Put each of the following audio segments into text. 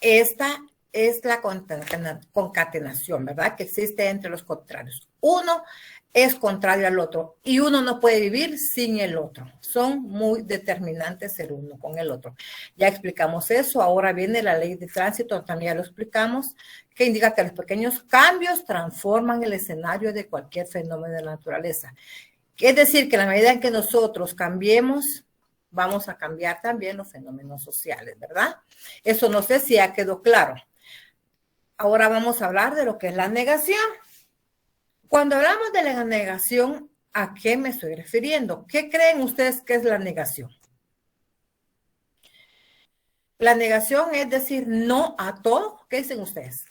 esta es la concatenación, ¿verdad? Que existe entre los contrarios. Uno es contrario al otro y uno no puede vivir sin el otro. Son muy determinantes el uno con el otro. Ya explicamos eso. Ahora viene la ley de tránsito, también ya lo explicamos, que indica que los pequeños cambios transforman el escenario de cualquier fenómeno de la naturaleza. Es decir, que en la medida en que nosotros cambiemos, vamos a cambiar también los fenómenos sociales, ¿verdad? Eso no sé si ya quedó claro. Ahora vamos a hablar de lo que es la negación. Cuando hablamos de la negación, ¿a qué me estoy refiriendo? ¿Qué creen ustedes que es la negación? La negación es decir no a todo. ¿Qué dicen ustedes?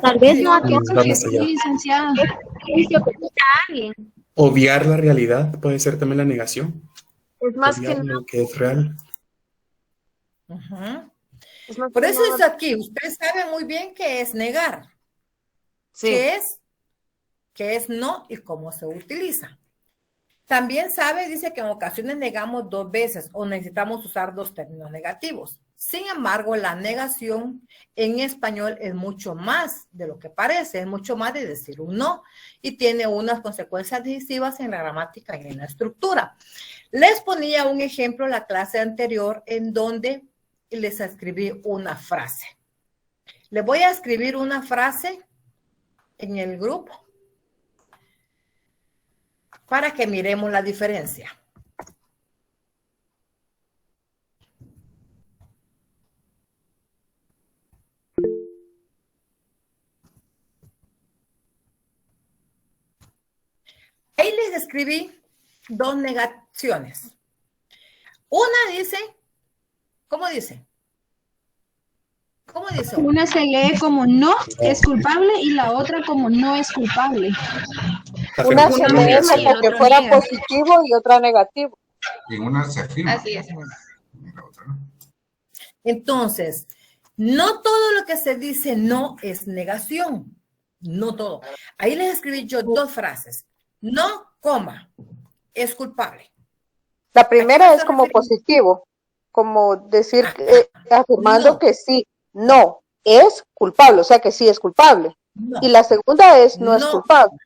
Tal vez no a todos, sí, licenciada. Obviar la realidad puede ser también la negación. Es más Obviar que lo que es real. Es más Por que eso nada. es aquí. Ustedes saben muy bien qué es negar. Sí. ¿Qué es no y cómo se utiliza? También sabe, dice que en ocasiones negamos 2 veces o necesitamos usar 2 términos negativos. Sin embargo, la negación en español es mucho más de lo que parece, es mucho más de decir un no y tiene unas consecuencias decisivas en la gramática y en la estructura. Les ponía un ejemplo en la clase anterior en donde les escribí una frase. Les voy a escribir una frase en el grupo para que miremos la diferencia. Ahí les escribí 2 negaciones. Una dice, ¿cómo dice? ¿Cómo dice? Una se lee como no es culpable y la otra como no es culpable. Una se lee como que fuera positivo y otra negativo. En una se afirma. Así es. En la otra no. Entonces, no todo lo que se dice no es negación. No todo. Ahí les escribí yo 2 frases. No, coma, es culpable. La primera es como positivo, como decir, afirmando no. que sí, no, es culpable, o sea que sí es culpable. No. Y la segunda es no es culpable.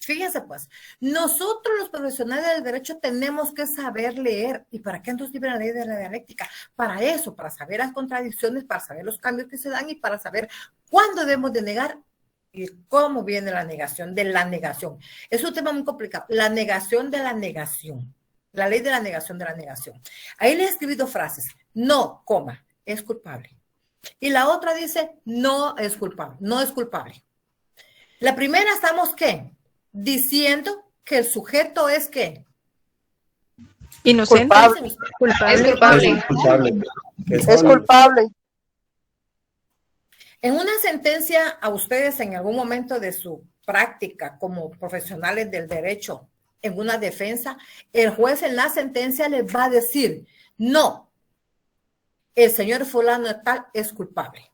Fíjense pues, nosotros los profesionales del derecho tenemos que saber leer. ¿Y para qué nos sirve la ley de la dialéctica? Para eso, para saber las contradicciones, para saber los cambios que se dan y para saber cuándo debemos de negar y cómo viene la negación de la negación. Es un tema muy complicado. La negación de la negación. La ley de la negación de la negación. Ahí le he escrito frases. No, coma, es culpable. Y la otra dice, no es culpable. No es culpable. La primera estamos, ¿qué? Diciendo que el sujeto es ¿qué? Inocente. Culpable. Es culpable. Es culpable. Es culpable. En una sentencia a ustedes en algún momento de su práctica como profesionales del derecho, en una defensa, el juez en la sentencia les va a decir, no, el señor fulano de tal es culpable.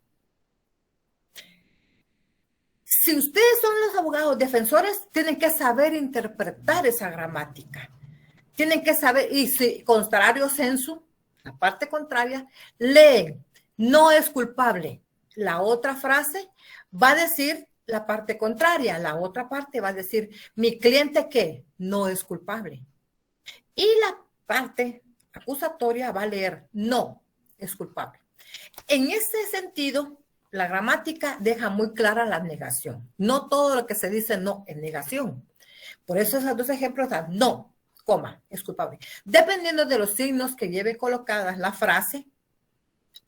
Si ustedes son los abogados defensores, tienen que saber interpretar esa gramática. Tienen que saber, y si contrario sensu, la parte contraria, leen, no es culpable. La otra frase va a decir la parte contraria. La otra parte va a decir, mi cliente ¿qué? No es culpable. Y la parte acusatoria va a leer, no es culpable. En ese sentido, la gramática deja muy clara la negación. No todo lo que se dice no es negación. Por eso esos 2 ejemplos dan no, coma, es culpable. Dependiendo de los signos que lleve colocadas la frase,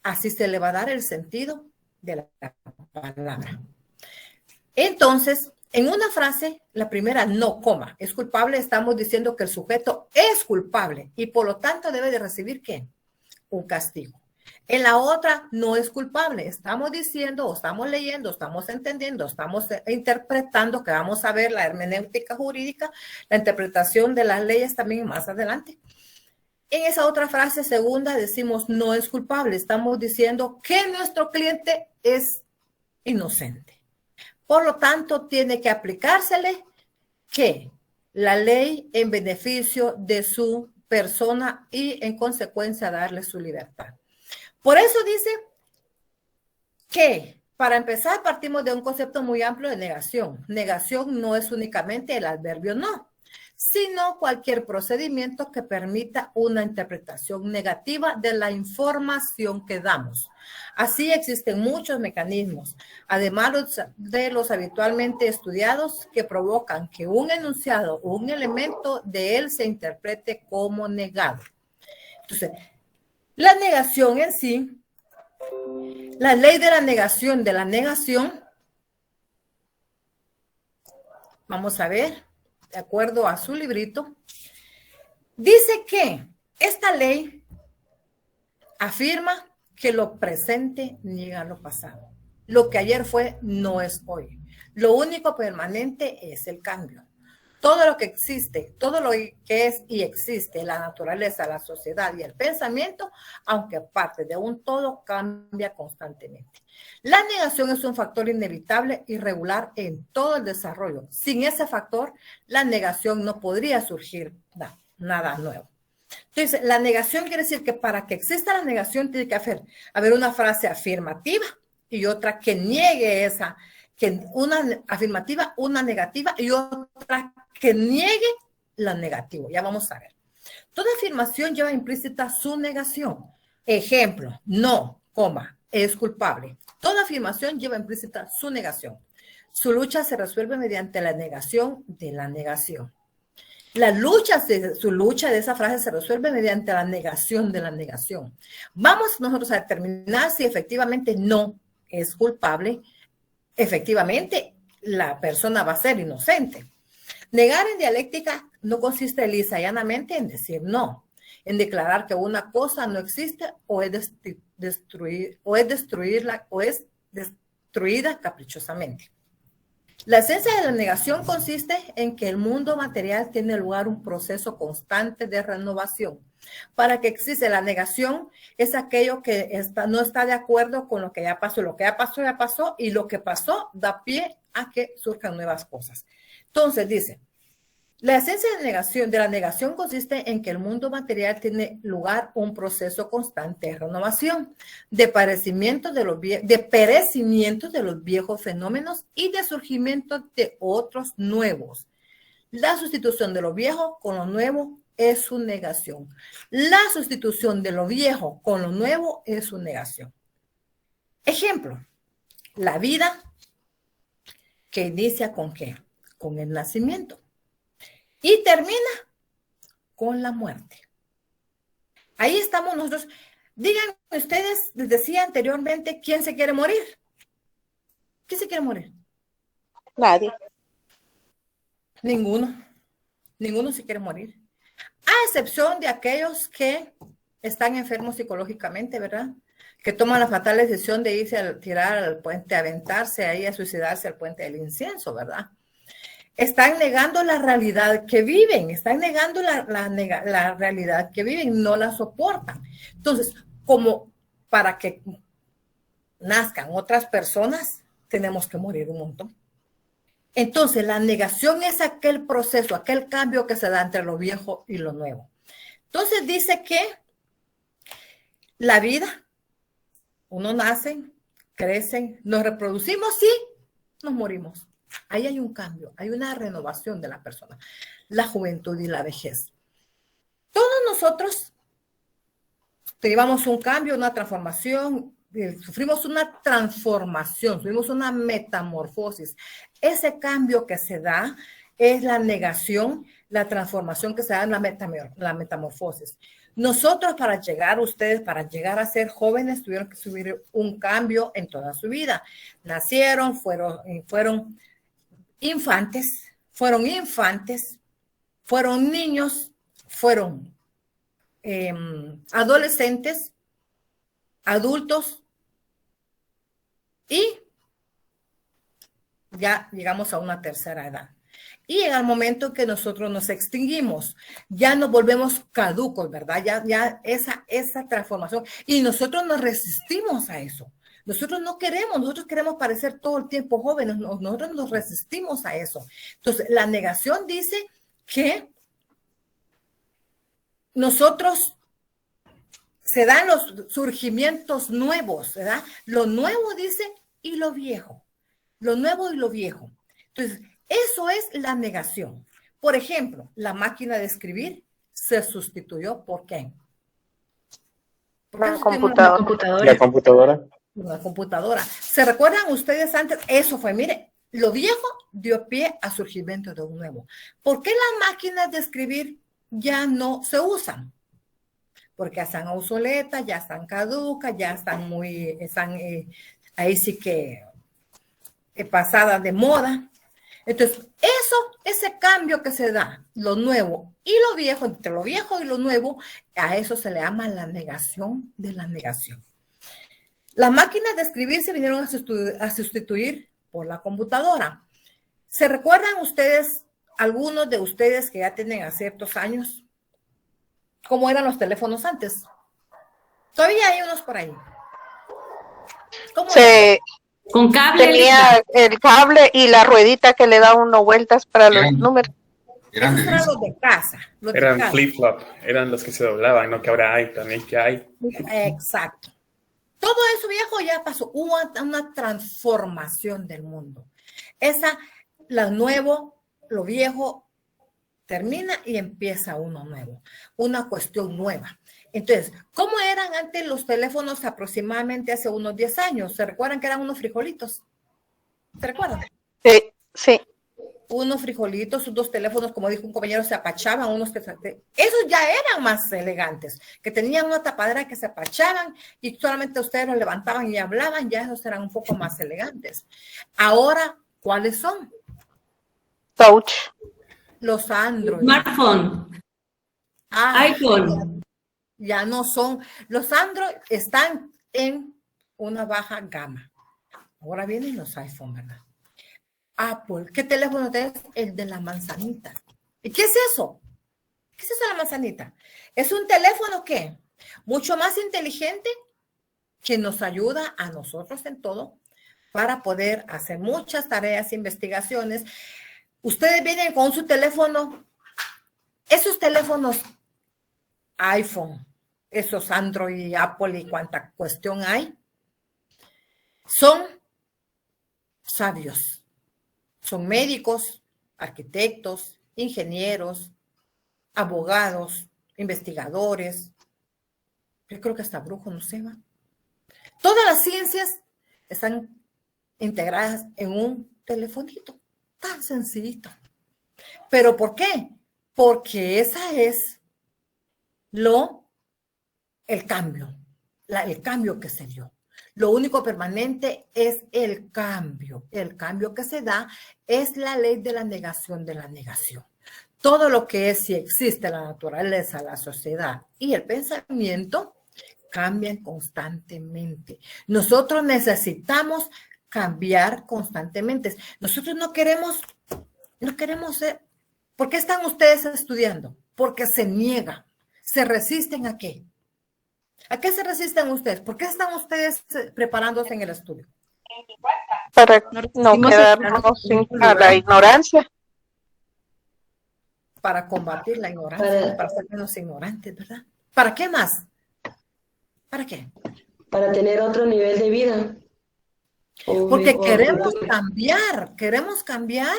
así se le va a dar el sentido de la palabra. Entonces, en una frase, la primera no, coma, es culpable, estamos diciendo que el sujeto es culpable y por lo tanto debe de recibir ¿qué? Un castigo. En la otra no es culpable. Estamos diciendo, o estamos leyendo, estamos entendiendo, estamos interpretando, que vamos a ver la hermenéutica jurídica, la interpretación de las leyes también más adelante. En esa otra frase segunda decimos no es culpable. Estamos diciendo que nuestro cliente es inocente. Por lo tanto, tiene que aplicársele que la ley en beneficio de su persona y en consecuencia darle su libertad. Por eso dice que, para empezar, partimos de un concepto muy amplio de negación. Negación no es únicamente el adverbio no, sino cualquier procedimiento que permita una interpretación negativa de la información que damos. Así existen muchos mecanismos, además de los habitualmente estudiados, que provocan que un enunciado o un elemento de él se interprete como negado. Entonces, la negación en sí, la ley de la negación, vamos a ver, de acuerdo a su librito, dice que esta ley afirma que lo presente niega lo pasado. Lo que ayer fue no es hoy. Lo único permanente es el cambio. Todo lo que existe, todo lo que es y existe, la naturaleza, la sociedad y el pensamiento, aunque parte de un todo, cambia constantemente. La negación es un factor inevitable y regular en todo el desarrollo. Sin ese factor, la negación no podría surgir nada nuevo. Entonces, la negación quiere decir que para que exista la negación tiene que haber una frase afirmativa y otra que niegue esa, que una afirmativa, una negativa y otra que niegue la negativa. Ya vamos a ver. Toda afirmación lleva implícita su negación. Ejemplo, no, es culpable. Toda afirmación lleva implícita su negación. Su lucha se resuelve mediante la negación de la negación. Su lucha de esa frase se resuelve mediante la negación de la negación. Vamos nosotros a determinar si efectivamente no es culpable. Efectivamente, la persona va a ser inocente. Negar en dialéctica no consiste lisa y llanamente en decir no, en declarar que una cosa no existe o es destruida caprichosamente. La esencia de la negación consiste en que el mundo material tiene lugar un proceso constante de renovación. Para que existe la negación es aquello que no está de acuerdo con lo que ya pasó. Lo que ya pasó y lo que pasó da pie a que surjan nuevas cosas. Entonces dice, la esencia de la negación consiste en que el mundo material tiene lugar un proceso constante de renovación, de perecimiento de los viejos fenómenos y de surgimiento de otros nuevos. La sustitución de lo viejo con lo nuevo es su negación. La sustitución de lo viejo con lo nuevo es su negación. Ejemplo, la vida que inicia ¿con qué? Con el nacimiento. Y termina con la muerte. Ahí estamos nosotros. Digan ustedes, les decía anteriormente, ¿quién se quiere morir? ¿Quién se quiere morir? Nadie. Ninguno. Ninguno se quiere morir. A excepción de aquellos que están enfermos psicológicamente, ¿verdad? Que toman la fatal decisión de irse a tirar al puente, a aventarse ahí, a suicidarse al puente del incienso, ¿verdad? Están negando la realidad que viven, están negando la realidad que viven, no la soportan. Entonces, como para que nazcan otras personas, tenemos que morir un montón. Entonces, la negación es aquel proceso, aquel cambio que se da entre lo viejo y lo nuevo. Entonces, dice que la vida, uno nace, crecen, nos reproducimos y nos morimos. Ahí hay un cambio, hay una renovación de la persona, la juventud y la vejez. Todos nosotros llevamos un cambio, una transformación, sufrimos una transformación, sufrimos una metamorfosis. Ese cambio que se da es la negación, la transformación que se da en la metamorfosis. Nosotros para llegar a ser jóvenes, tuvieron que sufrir un cambio en toda su vida. Nacieron, fueron infantes, fueron niños, fueron adolescentes, adultos y ya llegamos a una tercera edad. Y en el momento que nosotros nos extinguimos, ya nos volvemos caducos, ¿verdad? Ya esa transformación. Y nosotros nos resistimos a eso. Nosotros no queremos, nosotros queremos parecer todo el tiempo jóvenes, nosotros nos resistimos a eso. Entonces, la negación dice que nosotros se dan los surgimientos nuevos, ¿verdad? Lo nuevo dice y lo viejo. Lo nuevo y lo viejo. Entonces, eso es la negación. Por ejemplo, la máquina de escribir se sustituyó ¿por qué? La computadora. La computadora. Una computadora. ¿Se recuerdan ustedes antes? Eso fue, mire, lo viejo dio pie al surgimiento de un nuevo. ¿Por qué las máquinas de escribir ya no se usan? Porque ya están obsoletas, ya están caducas, ya están ahí sí que pasadas de moda. Entonces, ese cambio que se da, lo nuevo y lo viejo, entre lo viejo y lo nuevo, a eso se le llama la negación de la negación. Las máquinas de escribir se vinieron a sustituir por la computadora. ¿Se recuerdan ustedes, algunos de ustedes que ya tienen a ciertos años, cómo eran los teléfonos antes? Todavía hay unos por ahí. ¿Cómo Se Con cable. tenía el cable y la ruedita que le da uno vueltas para los Eran- números. Eran de Esos eran disco. los de casa. Los de Eran casa. flip-flop, eran los que se doblaban, ¿no? Que ahora hay también, que hay. Exacto. Todo eso viejo ya pasó. Hubo una transformación del mundo. Lo nuevo, lo viejo termina y empieza uno nuevo. Una cuestión nueva. Entonces, ¿cómo eran antes los teléfonos aproximadamente hace unos 10 años? ¿Se recuerdan que eran unos frijolitos? ¿Se recuerdan? Sí, sí. Unos frijolitos, sus dos teléfonos, como dijo un compañero, se apachaban, esos ya eran más elegantes, que tenían una tapadera que se apachaban y solamente ustedes los levantaban y hablaban, ya esos eran un poco más elegantes. Ahora, ¿cuáles son? Touch. Los Android. Smartphone. iPhone. Ya no son, los Android están en una baja gama. Ahora vienen los iPhone, ¿verdad? Apple, ¿qué teléfono es? El de la manzanita. ¿Y qué es eso? ¿Qué es eso de la manzanita? Es un teléfono que mucho más inteligente que nos ayuda a nosotros en todo para poder hacer muchas tareas, investigaciones. Ustedes vienen con su teléfono, esos teléfonos iPhone, esos Android, Apple y cuánta cuestión hay, son sabios. Son médicos, arquitectos, ingenieros, abogados, investigadores. Yo creo que hasta brujo no se va. Todas las ciencias están integradas en un telefonito tan sencillito. ¿Pero por qué? Porque esa es el cambio que se dio. Lo único permanente es el cambio. El cambio que se da es la ley de la negación de la negación. Todo lo que es, si existe la naturaleza, la sociedad y el pensamiento, cambian constantemente. Nosotros necesitamos cambiar constantemente. Nosotros no queremos ser. ¿Por qué están ustedes estudiando? Porque se niegan. ¿Se resisten a qué? ¿A qué se resisten ustedes? ¿Por qué están ustedes preparándose en el estudio? Para no quedarnos a la ignorancia. Para combatir la ignorancia, para ser menos ignorantes, ¿verdad? ¿Para qué más? ¿Para qué? Para tener otro nivel de vida. Porque queremos cambiar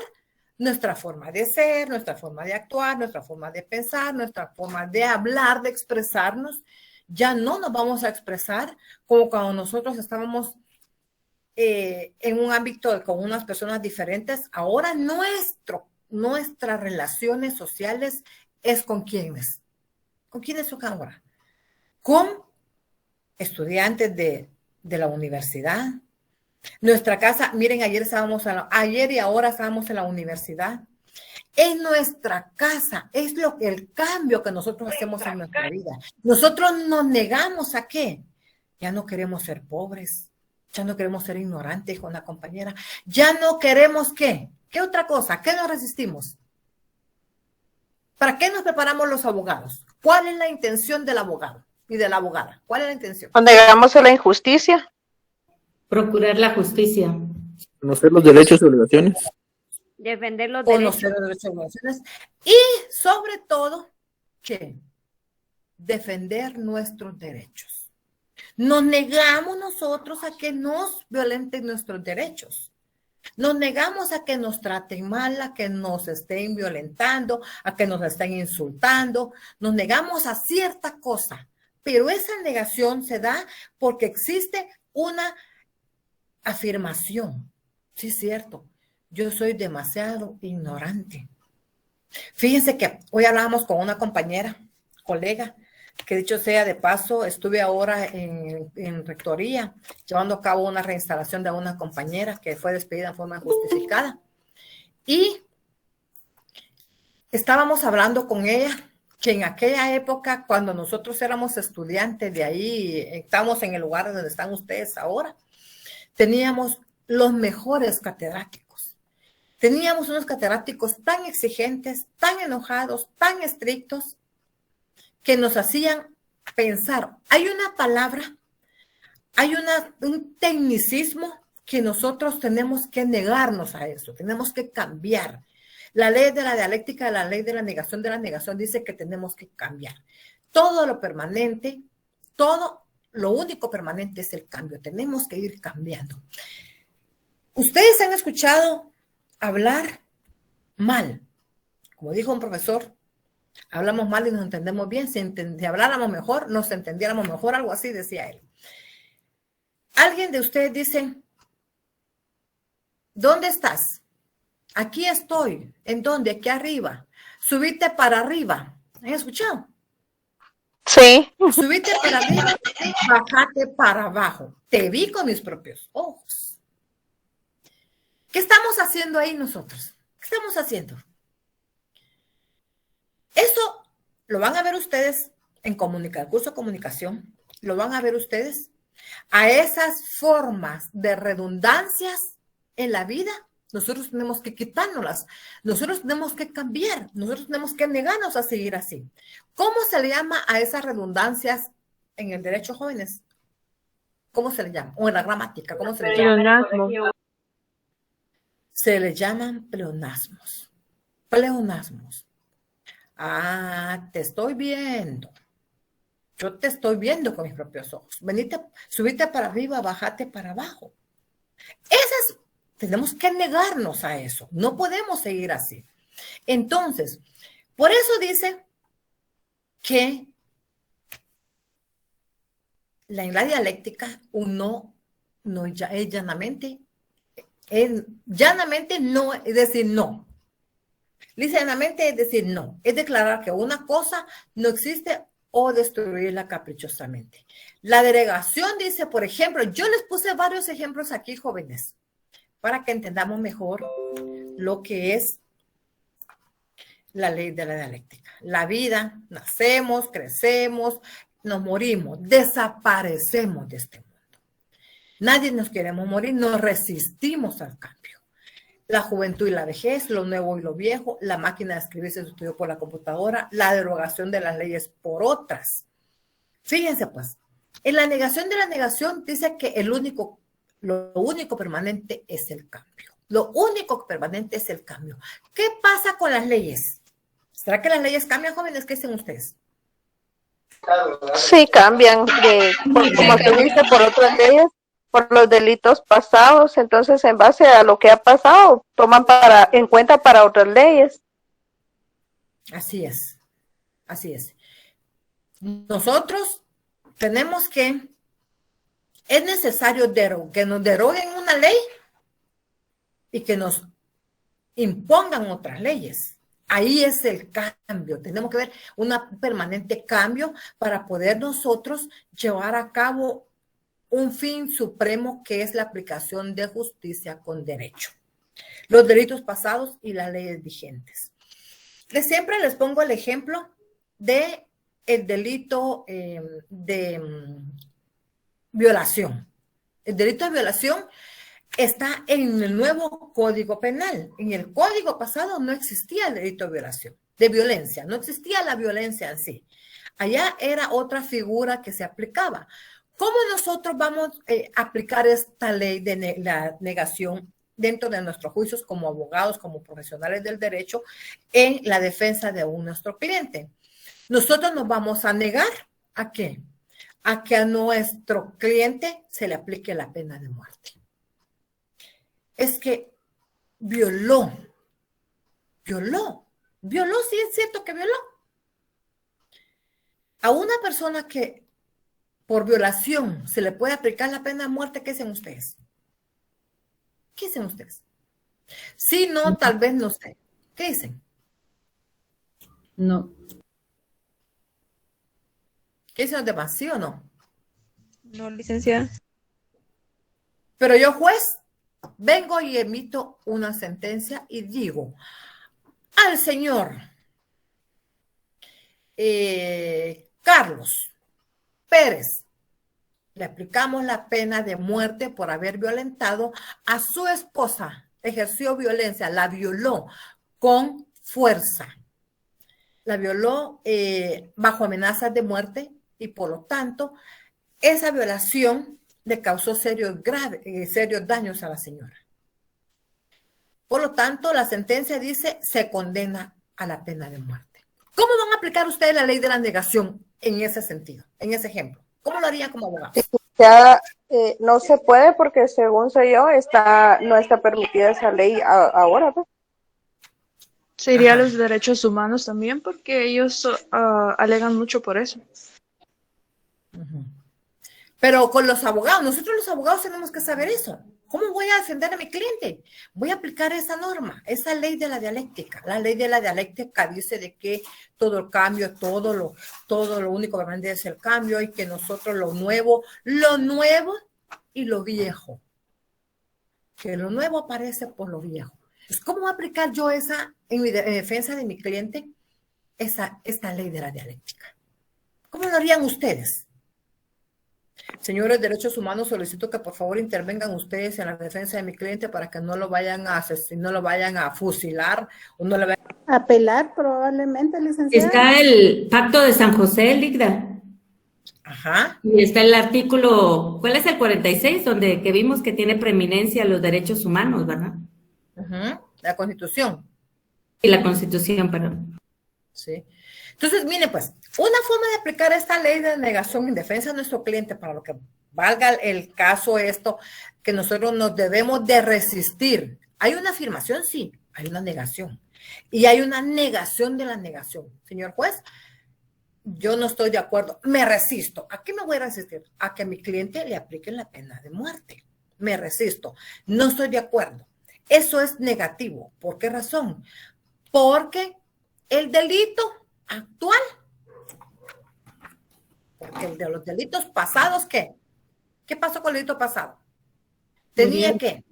nuestra forma de ser, nuestra forma de actuar, nuestra forma de pensar, nuestra forma de hablar, de expresarnos. Ya no nos vamos a expresar como cuando nosotros estábamos en un ámbito con unas personas diferentes. Ahora nuestras relaciones sociales es con quiénes. ¿Con quiénes son ahora? Con estudiantes de la universidad. Nuestra casa, miren, ayer y ahora estábamos en la universidad. En nuestra casa es el cambio que nosotros hacemos en nuestra vida. Nosotros nos negamos a qué. Ya no queremos ser pobres, ya no queremos ser ignorantes con la compañera, ya no queremos qué. ¿Qué otra cosa? ¿Qué nos resistimos? ¿Para qué nos preparamos los abogados? ¿Cuál es la intención del abogado y de la abogada? ¿Cuál es la intención? Cuando llegamos a la injusticia. Procurar la justicia. Conocer los derechos y obligaciones. Defender los Conocer derechos. los derechos y obligaciones. Y sobre todo, ¿qué? defender nuestros derechos. Nos negamos nosotros a que nos violenten nuestros derechos. Nos negamos a que nos traten mal, a que nos estén violentando, a que nos estén insultando. Nos negamos a cierta cosa, pero esa negación se da porque existe una afirmación. Sí, es cierto, yo soy demasiado ignorante. Fíjense que hoy hablábamos con una compañera, colega, que dicho sea de paso, estuve ahora en rectoría llevando a cabo una reinstalación de una compañera que fue despedida en forma injustificada. Y estábamos hablando con ella que en aquella época, cuando nosotros éramos estudiantes de ahí, estábamos en el lugar donde están ustedes ahora, teníamos los mejores catedráticos. Teníamos unos catedráticos tan exigentes, tan enojados, tan estrictos, que nos hacían pensar. Hay una palabra, hay un tecnicismo que nosotros tenemos que negarnos a eso, tenemos que cambiar. La ley de la dialéctica, la ley de la negación dice que tenemos que cambiar. Todo lo permanente, todo lo único permanente es el cambio, tenemos que ir cambiando. Ustedes han escuchado hablar mal, como dijo un profesor, hablamos mal y nos entendemos bien. Si habláramos mejor, nos entendiéramos mejor, algo así decía él. Alguien de ustedes dice, ¿dónde estás? Aquí estoy. ¿En dónde? Aquí arriba. Subite para arriba. ¿Han escuchado? Sí. Subite para arriba, bajate para abajo. Te vi con mis propios ojos. ¿Qué estamos haciendo ahí nosotros? ¿Qué estamos haciendo? Eso lo van a ver ustedes en el curso de comunicación, lo van a ver ustedes a esas formas de redundancias en la vida. Nosotros tenemos que quitárnoslas, nosotros tenemos que cambiar, nosotros tenemos que negarnos a seguir así. ¿Cómo se le llama a esas redundancias en el derecho, jóvenes? ¿Cómo se le llama? O en la gramática, ¿cómo se le llama? Pleonasmo. Se le llaman pleonasmos. Pleonasmos. Ah, te estoy viendo. Yo te estoy viendo con mis propios ojos. Venite, subite para arriba, bajate para abajo. Tenemos que negarnos a eso. No podemos seguir así. Entonces, por eso dice que en la dialéctica uno no es llanamente no, es decir, no. Llanamente es decir no. Es declarar que una cosa no existe o destruirla caprichosamente. La denegación dice, por ejemplo, yo les puse varios ejemplos aquí, jóvenes, para que entendamos mejor lo que es la ley de la dialéctica. La vida, nacemos, crecemos, nos morimos, desaparecemos de este mundo. Nadie nos queremos morir, nos resistimos al cambio. La juventud y la vejez, lo nuevo y lo viejo, la máquina de escribir se sustituyó por la computadora, la derogación de las leyes por otras. Fíjense pues, en la negación de la negación dice que lo único permanente es el cambio. Lo único permanente es el cambio. ¿Qué pasa con las leyes? ¿Será que las leyes cambian, jóvenes? ¿Qué dicen ustedes? Sí, cambian como se dice, por otras leyes, por los delitos pasados. Entonces, en base a lo que ha pasado, toman en cuenta para otras leyes. Así es. Así es. Nosotros tenemos que, es necesario que nos deroguen una ley y que nos impongan otras leyes. Ahí es el cambio. Tenemos que ver un permanente cambio para poder nosotros llevar a cabo un fin supremo que es la aplicación de justicia con derecho. Los delitos pasados y las leyes vigentes. Siempre les pongo el ejemplo de el delito de violación. El delito de violación está en el nuevo Código Penal. En el Código pasado no existía el delito de violación, de violencia, no existía la violencia en sí. Allá era otra figura que se aplicaba. ¿Cómo nosotros vamos a aplicar esta ley de la negación dentro de nuestros juicios como abogados, como profesionales del derecho, en la defensa de nuestro cliente? nosotros nos vamos a negar ¿a qué? A que a nuestro cliente se le aplique la pena de muerte. Es que violó, sí es cierto que violó. A una persona que por violación se le puede aplicar la pena de muerte, ¿qué dicen ustedes? ¿Qué dicen ustedes? Si no, tal vez no sé. ¿Qué dicen? No. ¿Qué dicen los demás? ¿Sí o no? No, licenciada. Pero yo, juez, vengo y emito una sentencia y digo al señor Carlos Pérez, le aplicamos la pena de muerte por haber violentado a su esposa, ejerció violencia, la violó con fuerza, la violó bajo amenazas de muerte y por lo tanto esa violación le causó serios daños a la señora. Por lo tanto, la sentencia dice se condena a la pena de muerte. ¿Cómo van a aplicar ustedes la ley de la negación en ese sentido, en ese ejemplo? ¿Cómo lo harían como abogados? Ya no se puede porque según sé yo no está permitida esa ley ahora, ¿no? Sería Ajá. los derechos humanos también porque ellos alegan mucho por eso. Pero con los abogados, nosotros los abogados tenemos que saber eso. ¿Cómo voy a defender a mi cliente? Voy a aplicar esa norma, esa ley de la dialéctica. La ley de la dialéctica dice de que todo el cambio, todo lo único que vende es el cambio y que nosotros lo nuevo y lo viejo. Que lo nuevo aparece por lo viejo. Entonces, ¿cómo voy a aplicar yo esa en defensa de mi cliente? Esta ley de la dialéctica. ¿Cómo lo harían ustedes? Señores derechos humanos, solicito que por favor intervengan ustedes en la defensa de mi cliente para que no lo vayan a asesinar, no lo vayan a fusilar o no le vayan a apelar probablemente, licenciada. Está el Pacto de San José, Ligda. Ajá. Y está el artículo, ¿cuál es el 46? Donde que vimos que tiene preeminencia los derechos humanos, ¿verdad? La Constitución. Y la Constitución, perdón. Sí. Entonces, mire, pues, una forma de aplicar esta ley de negación en defensa de nuestro cliente, para lo que valga el caso esto, que nosotros nos debemos de resistir. Hay una afirmación, sí, hay una negación. Y hay una negación de la negación. Señor juez, yo no estoy de acuerdo, me resisto. ¿A qué me voy a resistir? A que a mi cliente le apliquen la pena de muerte. Me resisto. No estoy de acuerdo. Eso es negativo. ¿Por qué razón? Porque el delito actual, porque el de los delitos pasados, ¿qué? ¿Qué pasó con el delito pasado? Tenía ¿qué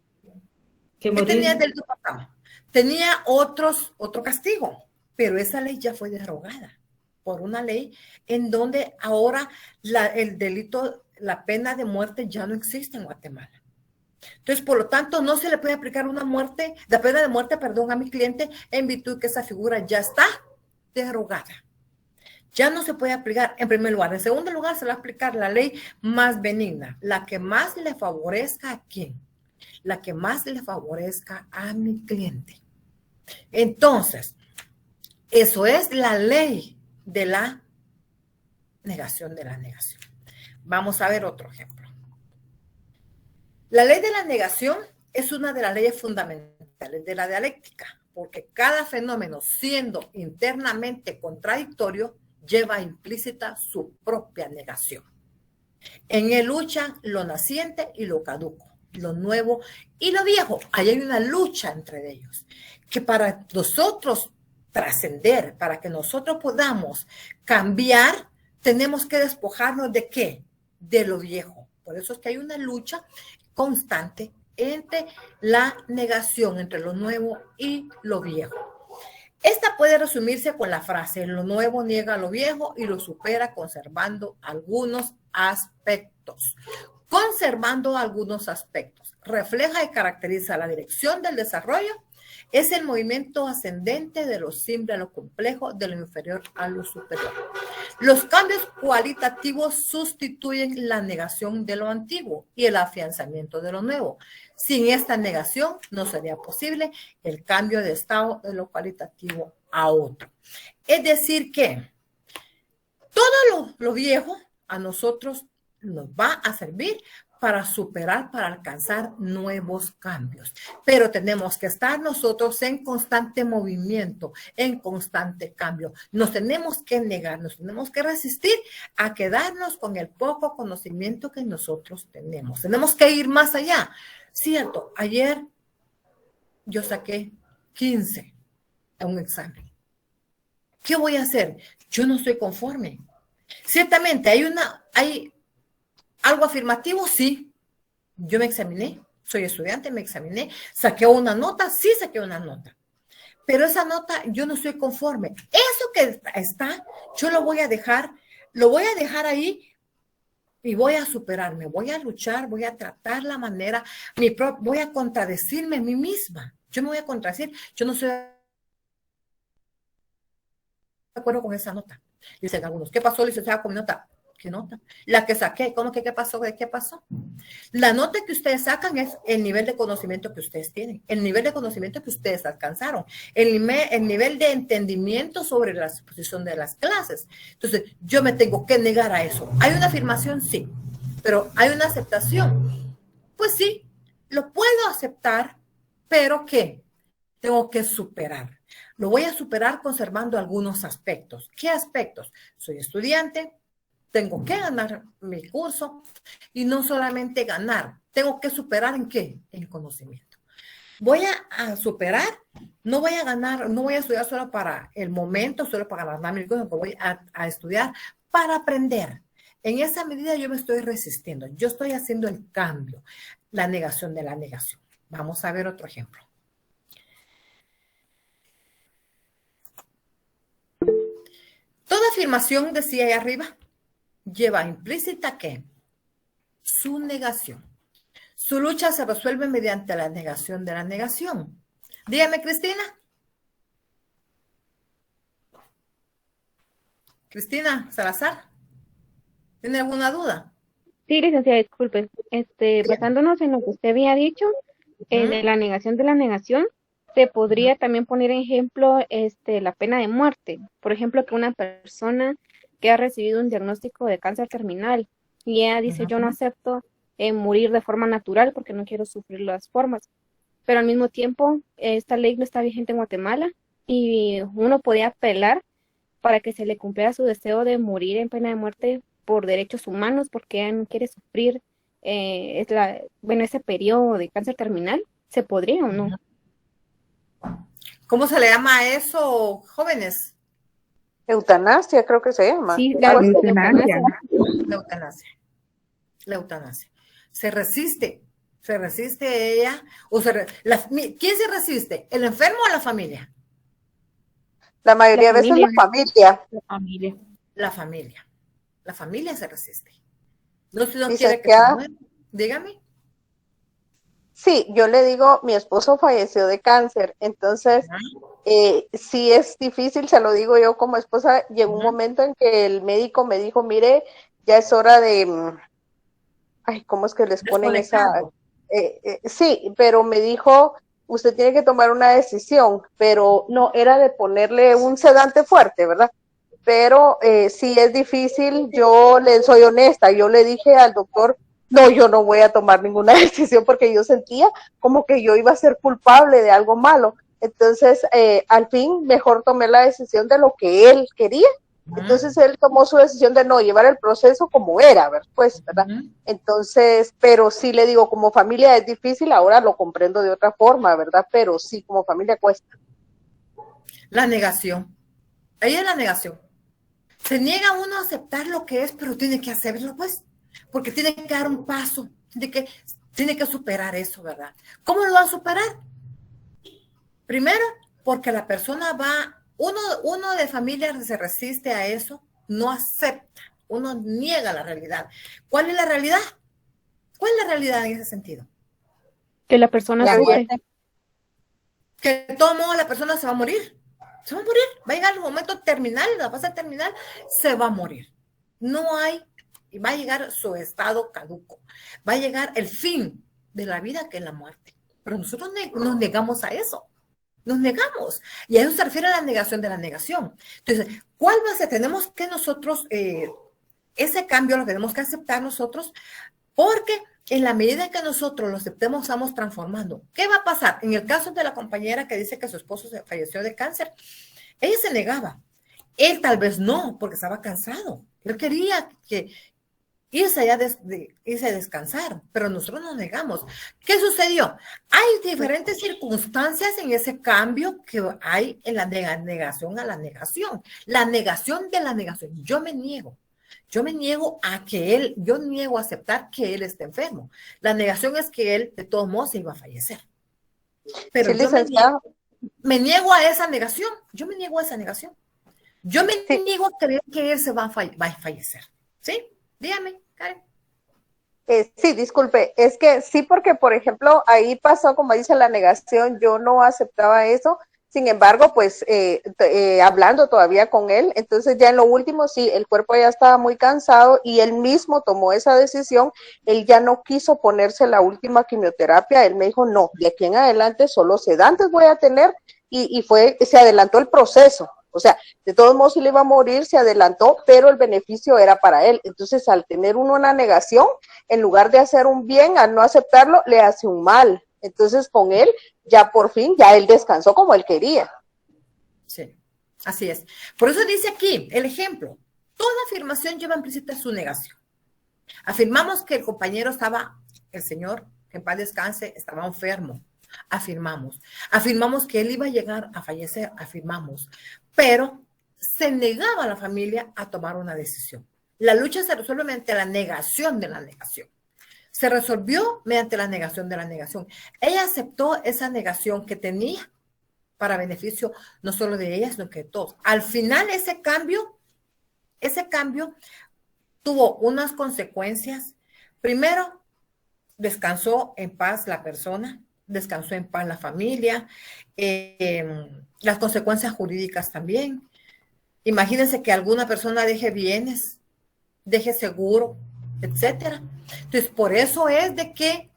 tenía el delito pasado? Tenía otro castigo, pero esa ley ya fue derogada por una ley en donde ahora el delito, la pena de muerte ya no existe en Guatemala. Entonces, por lo tanto, no se le puede aplicar la pena de muerte, a mi cliente en virtud que esa figura ya está derogada. Ya no se puede aplicar en primer lugar. En segundo lugar, se va a aplicar la ley más benigna, la que más le favorezca a quién, la que más le favorezca a mi cliente. Entonces, eso es la ley de la negación de la negación. Vamos a ver otro ejemplo. La ley de la negación es una de las leyes fundamentales de la dialéctica, porque cada fenómeno, siendo internamente contradictorio, lleva implícita su propia negación. En él luchan lo naciente y lo caduco, lo nuevo y lo viejo. Ahí hay una lucha entre ellos, que para nosotros trascender, para que nosotros podamos cambiar, tenemos que despojarnos ¿de qué? De lo viejo. Por eso es que hay una lucha constante entre la negación, entre lo nuevo y lo viejo. Esta puede resumirse con la frase: lo nuevo niega lo viejo y lo supera conservando algunos aspectos. Conservando algunos aspectos. Refleja y caracteriza la dirección del desarrollo. Es el movimiento ascendente de lo simple a lo complejo, de lo inferior a lo superior. Los cambios cualitativos sustituyen la negación de lo antiguo y el afianzamiento de lo nuevo. Sin esta negación no sería posible el cambio de estado de lo cualitativo a otro. Es decir que Todo lo viejo a nosotros nos va a servir para superar, para alcanzar nuevos cambios. Pero tenemos que estar nosotros en constante movimiento, en constante cambio. Nos tenemos que negar, nos tenemos que resistir a quedarnos con el poco conocimiento que nosotros tenemos. Tenemos que ir más allá. Cierto, ayer yo saqué 15 en un examen. ¿Qué voy a hacer? Yo no estoy conforme. Ciertamente, hay algo afirmativo, sí. Yo me examiné, soy estudiante, me examiné, saqué una nota, sí saqué una nota. Pero esa nota yo no estoy conforme. Eso que está, yo lo voy a dejar ahí y voy a superarme, voy a luchar, voy a tratar la manera, voy a contradecirme a mí misma. Yo me voy a contradecir, yo no estoy de acuerdo con esa nota. Dicen algunos, ¿qué pasó, licenciada, con mi nota? ¿Qué nota? La que saqué, ¿cómo que qué pasó? ¿De qué pasó? La nota que ustedes sacan es el nivel de conocimiento que ustedes tienen, el nivel de conocimiento que ustedes alcanzaron, el nivel de entendimiento sobre la exposición de las clases. Entonces, yo me tengo que negar a eso. ¿Hay una afirmación? Sí. Pero ¿hay una aceptación? Pues sí, lo puedo aceptar, pero ¿qué? Tengo que superar. Lo voy a superar conservando algunos aspectos. ¿Qué aspectos? Soy estudiante, tengo que ganar mi curso y no solamente ganar, tengo que superar ¿en qué? En conocimiento. Voy a superar, no voy a ganar, no voy a estudiar solo para el momento, solo para ganar mi curso, voy a estudiar para aprender. En esa medida yo me estoy resistiendo, yo estoy haciendo el cambio, la negación de la negación. Vamos a ver otro ejemplo. Toda afirmación, decía ahí arriba, lleva implícita ¿qué? Su negación. Su lucha se resuelve mediante la negación de la negación. Dígame, Cristina. Cristina Salazar, ¿tiene alguna duda? Sí, licenciada, disculpe. Basándonos en lo que usted había dicho, de la negación de la negación, se podría también poner ejemplo la pena de muerte. Por ejemplo, que una persona que ha recibido un diagnóstico de cáncer terminal y ella dice, yo no acepto morir de forma natural porque no quiero sufrir las formas. Pero al mismo tiempo, esta ley no está vigente en Guatemala y uno podía apelar para que se le cumpliera su deseo de morir en pena de muerte por derechos humanos porque ella no quiere sufrir ese periodo de cáncer terminal. ¿Se podría o no? ¿Cómo se le llama a eso, jóvenes? Eutanasia, creo que se llama. Sí, la eutanasia. La eutanasia. Se resiste ella. ¿Quién se resiste? ¿El enfermo o la familia? La mayoría de veces la familia. La familia. La familia se resiste. No sé si no ¿Y quiere se que se queda? muera. Dígame. Sí, yo le digo, mi esposo falleció de cáncer, entonces sí es difícil, se lo digo yo como esposa, llegó un momento en que el médico me dijo, mire, ya es hora de, ¿cómo es que les ponen esa? Sí, pero me dijo, usted tiene que tomar una decisión, pero no, era de ponerle un sedante fuerte, ¿verdad? Pero sí es difícil, yo le soy honesta, yo le dije al doctor, no, yo no voy a tomar ninguna decisión porque yo sentía como que yo iba a ser culpable de algo malo. Entonces, al fin, mejor tomé la decisión de lo que él quería. Entonces, él tomó su decisión de no llevar el proceso como era, ¿verdad? Entonces, pero sí le digo, como familia es difícil, ahora lo comprendo de otra forma, ¿verdad? Pero sí, como familia cuesta. La negación. Ahí es la negación. Se niega uno a aceptar lo que es, pero tiene que hacerlo, pues. Porque tiene que dar un paso, tiene que superar eso, ¿verdad? ¿Cómo lo va a superar? Primero, porque la persona uno de familia se resiste a eso, no acepta, uno niega la realidad. ¿Cuál es la realidad? ¿Cuál es la realidad en ese sentido? Que la persona sufre. Que de todo modo la persona se va a morir. Se va a morir, va a llegar el momento terminal, la fase terminal, se va a morir. No hay... Y va a llegar su estado caduco. Va a llegar el fin de la vida, que es la muerte. Pero nosotros nos negamos a eso. Nos negamos. Y a eso se refiere a la negación de la negación. Entonces, ¿cuál va a ser? Tenemos que nosotros, ese cambio lo tenemos que aceptar nosotros, porque en la medida en que nosotros lo aceptemos, estamos transformando. ¿Qué va a pasar? En el caso de la compañera que dice que su esposo falleció de cáncer, ella se negaba. Él tal vez no, porque estaba cansado. Él quería irse a descansar, pero nosotros nos negamos. ¿Qué sucedió? Hay diferentes circunstancias en ese cambio que hay en la negación a la negación. La negación de la negación. Yo me niego yo niego a aceptar que él esté enfermo. La negación es que él de todos modos se iba a fallecer. Pero sí, yo me niego a esa negación. Yo me niego a esa negación. Yo me niego a creer que él se va a fallecer. ¿Sí? Dígame, Karen. Sí, disculpe, es que sí, porque por ejemplo, ahí pasó, como dice, la negación, yo no aceptaba eso. Sin embargo, pues hablando todavía con él, entonces ya en lo último, sí, el cuerpo ya estaba muy cansado y él mismo tomó esa decisión. Él ya no quiso ponerse la última quimioterapia. Él me dijo, no, de aquí en adelante solo sedantes voy a tener, y se adelantó el proceso. O sea, de todos modos, si le iba a morir, se adelantó, pero el beneficio era para él. Entonces, al tener uno una negación, en lugar de hacer un bien, al no aceptarlo, le hace un mal. Entonces, con él, ya por fin, ya él descansó como él quería. Sí, así es. Por eso dice aquí el ejemplo. Toda afirmación lleva implícita su negación. Afirmamos que el compañero el señor, que en paz descanse, estaba enfermo. Afirmamos que él iba a llegar a fallecer. Afirmamos. Pero se negaba a la familia a tomar una decisión. La lucha se resuelve mediante la negación de la negación. Se resolvió mediante la negación de la negación. Ella aceptó esa negación que tenía para beneficio no solo de ella, sino que de todos. Al final ese cambio tuvo unas consecuencias. Primero, descansó en paz la persona, descansó en paz la familia, las consecuencias jurídicas también. Imagínense que alguna persona deje bienes, deje seguro, etcétera. Entonces, por eso es de que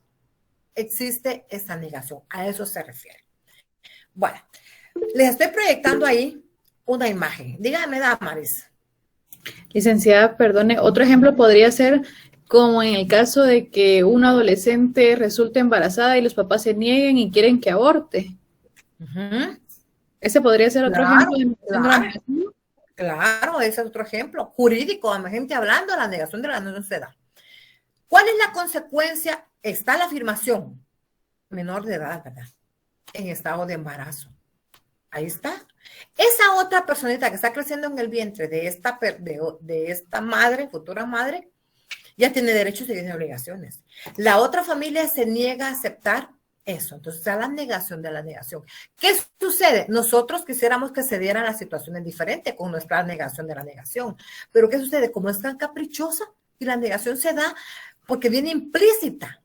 existe esta negación. A eso se refiere. Bueno, les estoy proyectando ahí una imagen. Dígame, Damaris. Licenciada, perdone, otro ejemplo podría ser como en el caso de que una adolescente resulte embarazada y los papás se nieguen y quieren que aborte. Ese podría ser otro ejemplo de negación de la negación. Claro, ese es otro ejemplo jurídico, a gente hablando de la negación de la no se da. ¿Cuál es la consecuencia? Está la afirmación, menor de edad, ¿verdad? En estado de embarazo. Ahí está. Esa otra personita que está creciendo en el vientre de esta madre, futura madre, ya tiene derechos y tiene obligaciones. La otra familia se niega a aceptar eso. Entonces, está la negación de la negación. ¿Qué sucede? Nosotros quisiéramos que se dieran las situaciones diferentes con nuestra negación de la negación. Pero ¿qué sucede? Como es tan caprichosa y la negación se da porque viene implícita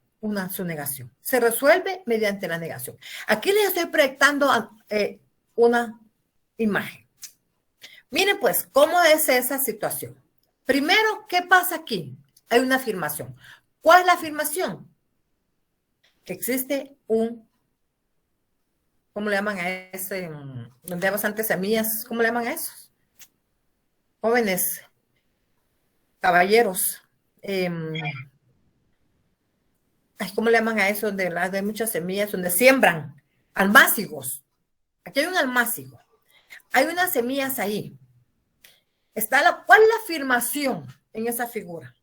su negación. Se resuelve mediante la negación. Aquí les estoy proyectando una imagen. Miren pues, ¿cómo es esa situación? Primero, ¿qué pasa aquí? Hay una afirmación. ¿Cuál es la afirmación? Que existe ¿cómo le llaman a ese? Donde hay bastantes semillas, ¿cómo le llaman a esos? Jóvenes, caballeros, ¿cómo le llaman a eso? Donde hay muchas semillas, donde siembran almácigos. Aquí hay un almácigo. Hay unas semillas ahí. ¿Cuál es la afirmación en esa figura?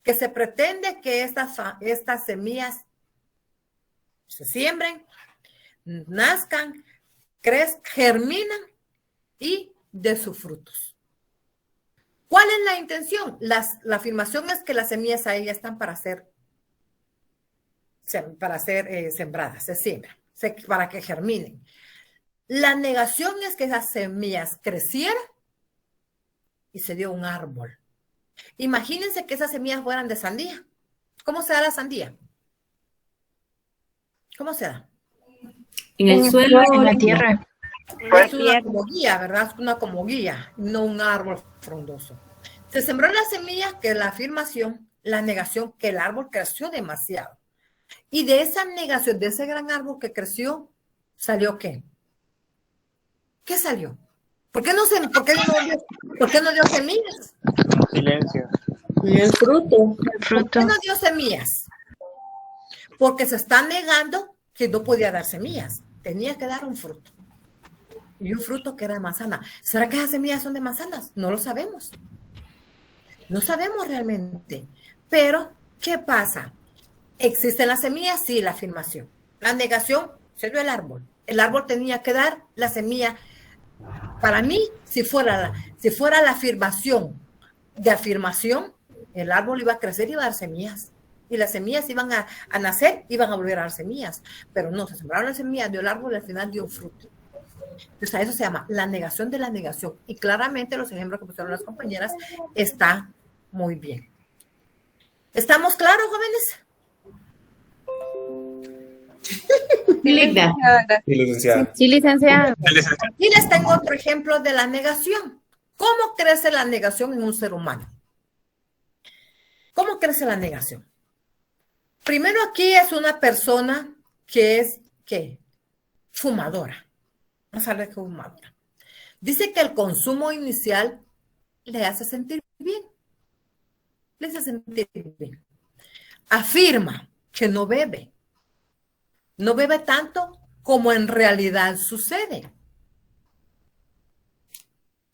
Que se pretende que estas semillas se siembren, nazcan, crezcan, germinan y de sus frutos. ¿Cuál es la intención? La afirmación es que las semillas ahí ya están para ser sembradas, se siembran, para que germinen. La negación es que esas semillas crecieran y se dio un árbol. Imagínense que esas semillas fueran de sandía. ¿Cómo se da la sandía? ¿Cómo se da? En el suelo, en la tierra. Es una como guía, ¿verdad? Es una como guía, no un árbol frondoso. Se sembró la semilla, que es la afirmación, la negación, que el árbol creció demasiado. Y de esa negación, de ese gran árbol que creció, ¿salió qué? ¿Qué salió? ¿Por qué no dio semillas? Silencio. Y el fruto. ¿Por qué no dio semillas? Porque se está negando que no podía dar semillas. Tenía que dar un fruto. Y un fruto que era manzana. ¿Será que esas semillas son de manzanas? No lo sabemos. No sabemos realmente. Pero, ¿qué pasa? ¿Existen las semillas? Sí, la afirmación. La negación se dio el árbol. El árbol tenía que dar la semilla. Para mí, si fuera la afirmación de afirmación, el árbol iba a crecer y iba a dar semillas. Y las semillas iban a nacer, iban a volver a dar semillas. Pero no, se sembraron las semillas, dio el árbol y al final dio un fruto. Entonces, a eso se llama la negación de la negación. Y claramente los ejemplos que pusieron las compañeras están muy bien. ¿Estamos claros, jóvenes? Sí, Linda. Sí, licenciada. Sí, licenciada. Y les tengo otro ejemplo de la negación. ¿Cómo crece la negación en un ser humano? ¿Cómo crece la negación? Primero aquí es una persona que es, ¿qué? Fumadora. Vamos a ver qué es fumadora. Dice que el consumo inicial le hace sentir bien. Le hace sentir bien. Afirma que no bebe. No bebe tanto como en realidad sucede.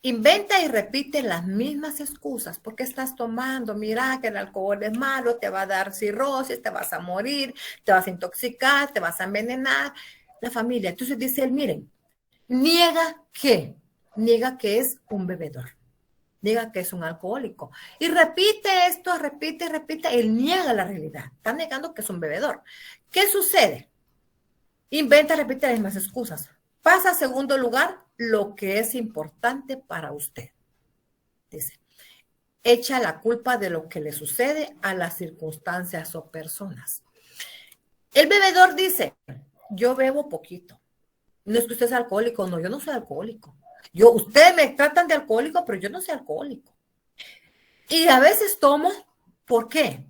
Inventa y repite las mismas excusas. ¿Por qué estás tomando? Mira que el alcohol es malo, te va a dar cirrosis, te vas a morir, te vas a intoxicar, te vas a envenenar. La familia. Entonces dice él, miren, niega que es un bebedor. Niega que es un alcohólico. Y repite esto, repite. Él niega la realidad. Está negando que es un bebedor. ¿Qué sucede? Inventa, repite las mismas excusas. Pasa a segundo lugar lo que es importante para usted. Dice, echa la culpa de lo que le sucede a las circunstancias o personas. El bebedor dice, yo bebo poquito. No es que usted sea alcohólico, no, yo no soy alcohólico. Ustedes me tratan de alcohólico, pero yo no soy alcohólico. Y a veces tomo, ¿por qué?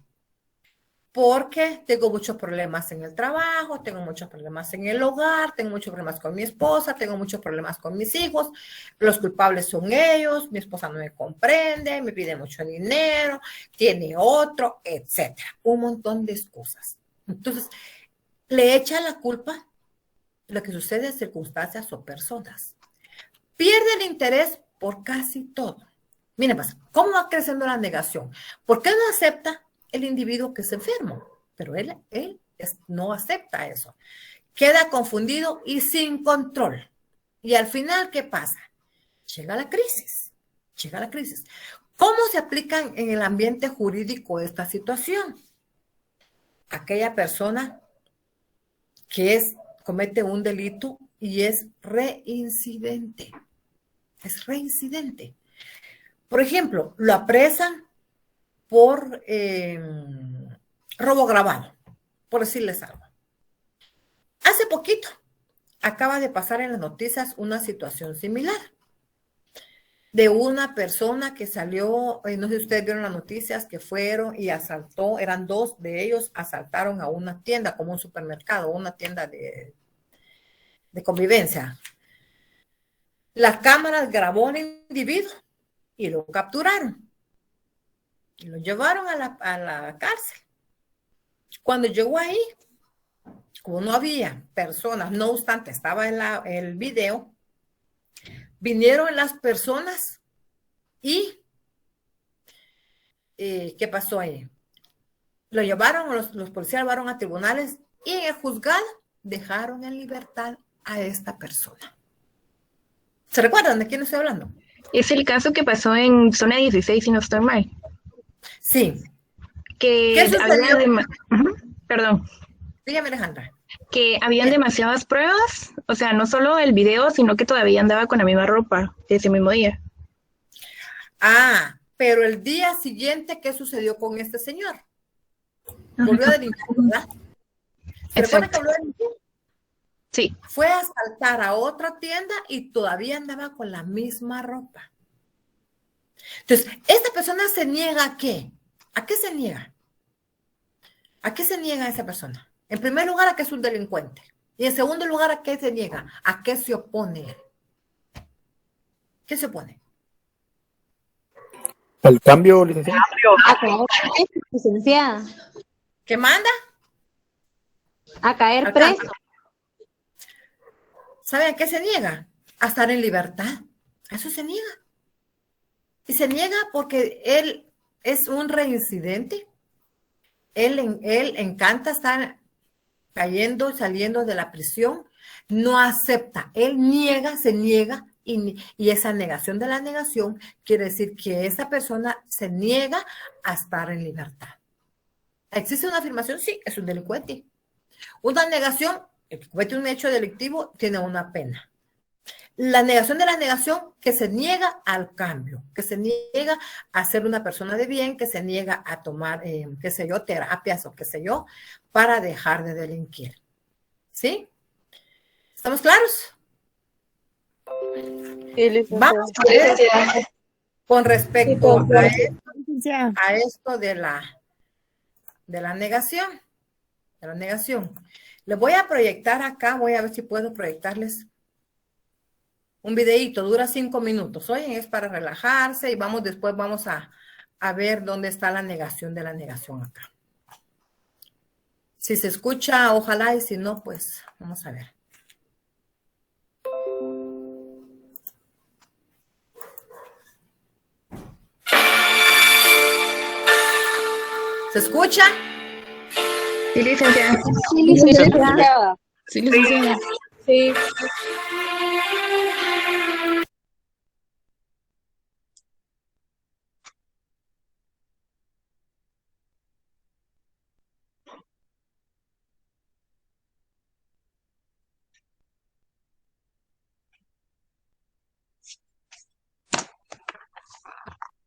Porque tengo muchos problemas en el trabajo, tengo muchos problemas en el hogar, tengo muchos problemas con mi esposa, tengo muchos problemas con mis hijos, los culpables son ellos, mi esposa no me comprende, me pide mucho dinero, tiene otro, etcétera. Un montón de excusas. Entonces, le echa la culpa de lo que sucede en circunstancias o personas. Pierde el interés por casi todo. Miren, pues, ¿cómo va creciendo la negación? ¿Por qué no acepta el individuo que es enfermo? Pero él no acepta eso. Queda confundido y sin control. Y al final, ¿qué pasa? Llega la crisis. ¿Cómo se aplican en el ambiente jurídico esta situación? Aquella persona que comete un delito y es reincidente. Es reincidente. Por ejemplo, lo apresan por robo agravado, por decirles algo. Hace poquito acaba de pasar en las noticias una situación similar de una persona que salió, no sé si ustedes vieron las noticias, que fueron y asaltó, eran dos de ellos, asaltaron a una tienda como un supermercado, una tienda de convivencia. Las cámaras grabó al individuo y lo capturaron. Y lo llevaron a la cárcel. Cuando llegó ahí, como no había personas, no obstante, estaba el video, vinieron las personas y ¿qué pasó ahí? Lo llevaron, los policías llevaron a tribunales y en el juzgado dejaron en libertad a esta persona. ¿Se recuerdan de quién estoy hablando? Es el caso que pasó en zona 16, si no estoy mal. Sí. Que había perdón. Dígame, Alejandra. Que habían demasiadas pruebas, o sea, no solo el video, sino que todavía andaba con la misma ropa ese mismo día. Ah, pero el día siguiente, ¿qué sucedió con este señor? Volvió a delinquir, ¿verdad? ¿Se recuerda que volvió a delinquir? Sí. Fue a asaltar a otra tienda y todavía andaba con la misma ropa. Entonces, esta persona se niega ¿a qué? ¿A qué se niega? ¿A qué se niega esa persona? En primer lugar, a que es un delincuente. Y en segundo lugar, ¿a qué se niega? ¿A qué se opone él? ¿Qué se opone? ¿Al cambio, licenciada? A caer preso, licenciada. ¿Qué manda? A caer Al preso. cambio. ¿Sabe a qué se niega? A estar en libertad. A eso se niega. Y se niega porque él es un reincidente. Él encanta estar cayendo y saliendo de la prisión. No acepta. Él niega, se niega. Y esa negación de la negación quiere decir que esa persona se niega a estar en libertad. ¿Existe una afirmación? Sí, es un delincuente. Una negación, el que comete un hecho delictivo tiene una pena. La negación de la negación, que se niega al cambio, que se niega a ser una persona de bien, que se niega a tomar, qué sé yo, terapias o qué sé yo, para dejar de delinquir. ¿Sí? ¿Estamos claros? Vamos a ver con respecto a esto de la negación. De la negación. Les voy a proyectar acá, voy a ver si puedo proyectarles un videíto, dura 5 minutos. Oye, es para relajarse y después vamos a ver dónde está la negación de la negación acá. Si se escucha, ojalá, y si no, pues vamos a ver. ¿Se escucha? Sí, licenciada. Sí, licenciada. Sí, licenciada. Sí.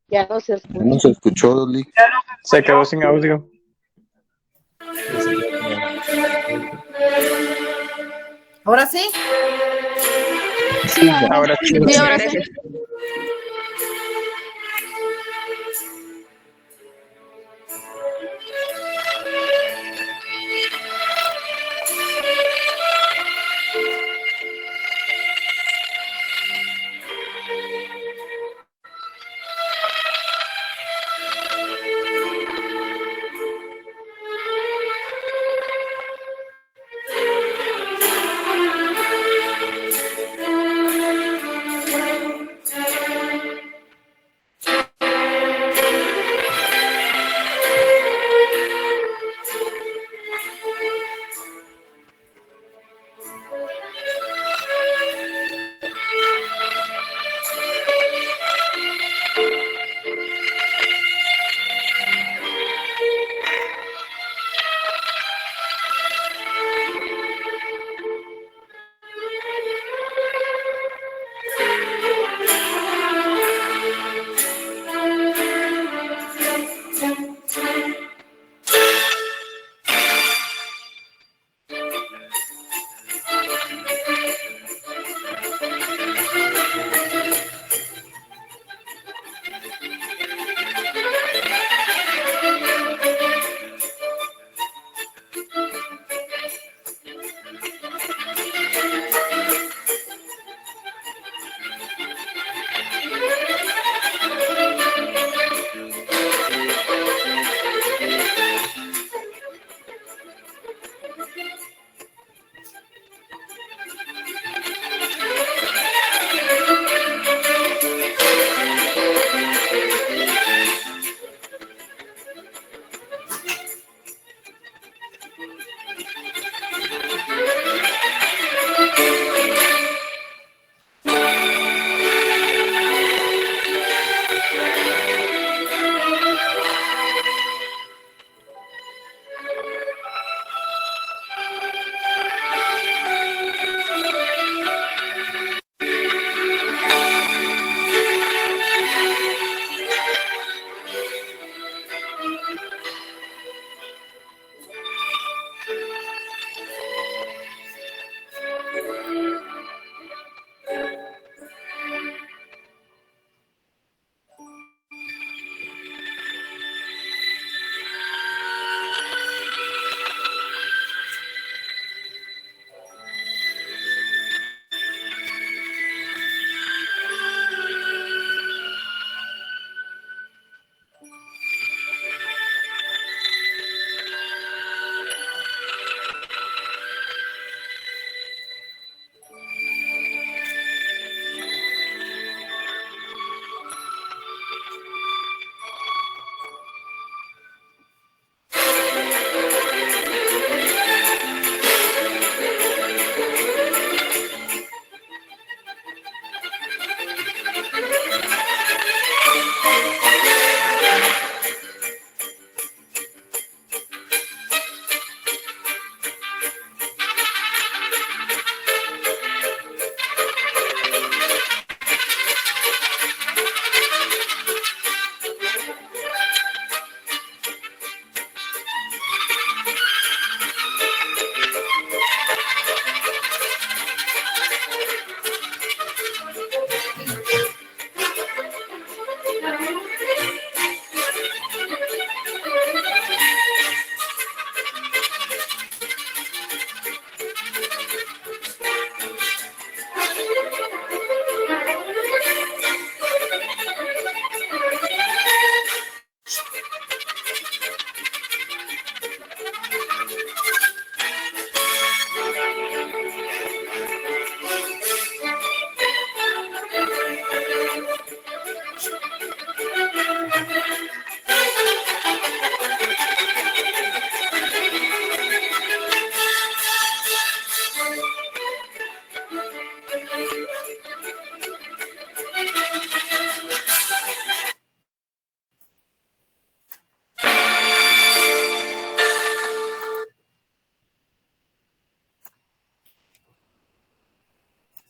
Ya no se escucha. No se escuchó, Lick. Se quedó sin audio. ¿Ahora sí? Sí, Ahora sí. sí, ahora sí.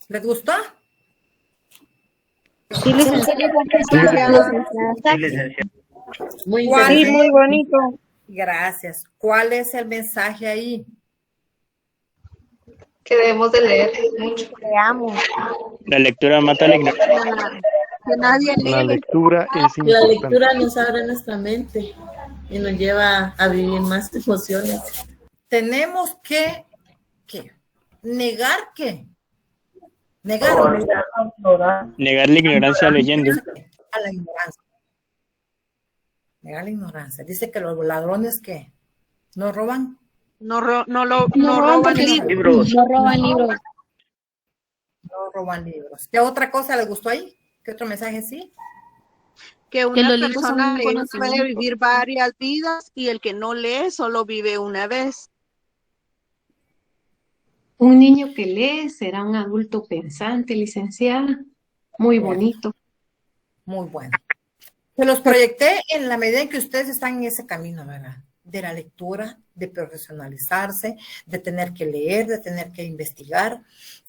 ¿Les gustó? Sí, licenciada. Muy ¿Cuál Sí, es? muy bonito. Gracias. ¿Cuál es el mensaje ahí? Que debemos de leer mucho. Leamos. La lectura mata la ignorancia. Que nadie La lee. lectura es La importante. lectura nos abre nuestra mente y nos lleva a vivir más emociones. Tenemos que negar qué. Negar Negar la ignorancia leyendo. a la ignorancia. Negar la ignorancia. Dice que los ladrones que no roban. No No roban roban libros. No roban libros. No roban libros. ¿Qué otra cosa les gustó ahí? ¿Qué otro mensaje sí? Que una los libros son persona un lee puede conocimiento. vivir varias vidas y el que no lee solo vive una vez. Un niño que lee será un adulto pensante, licenciada. Muy bonito. Muy bueno. Se los proyecté en la medida en que ustedes están en ese camino, ¿verdad? De la lectura, de profesionalizarse, de tener que leer, de tener que investigar,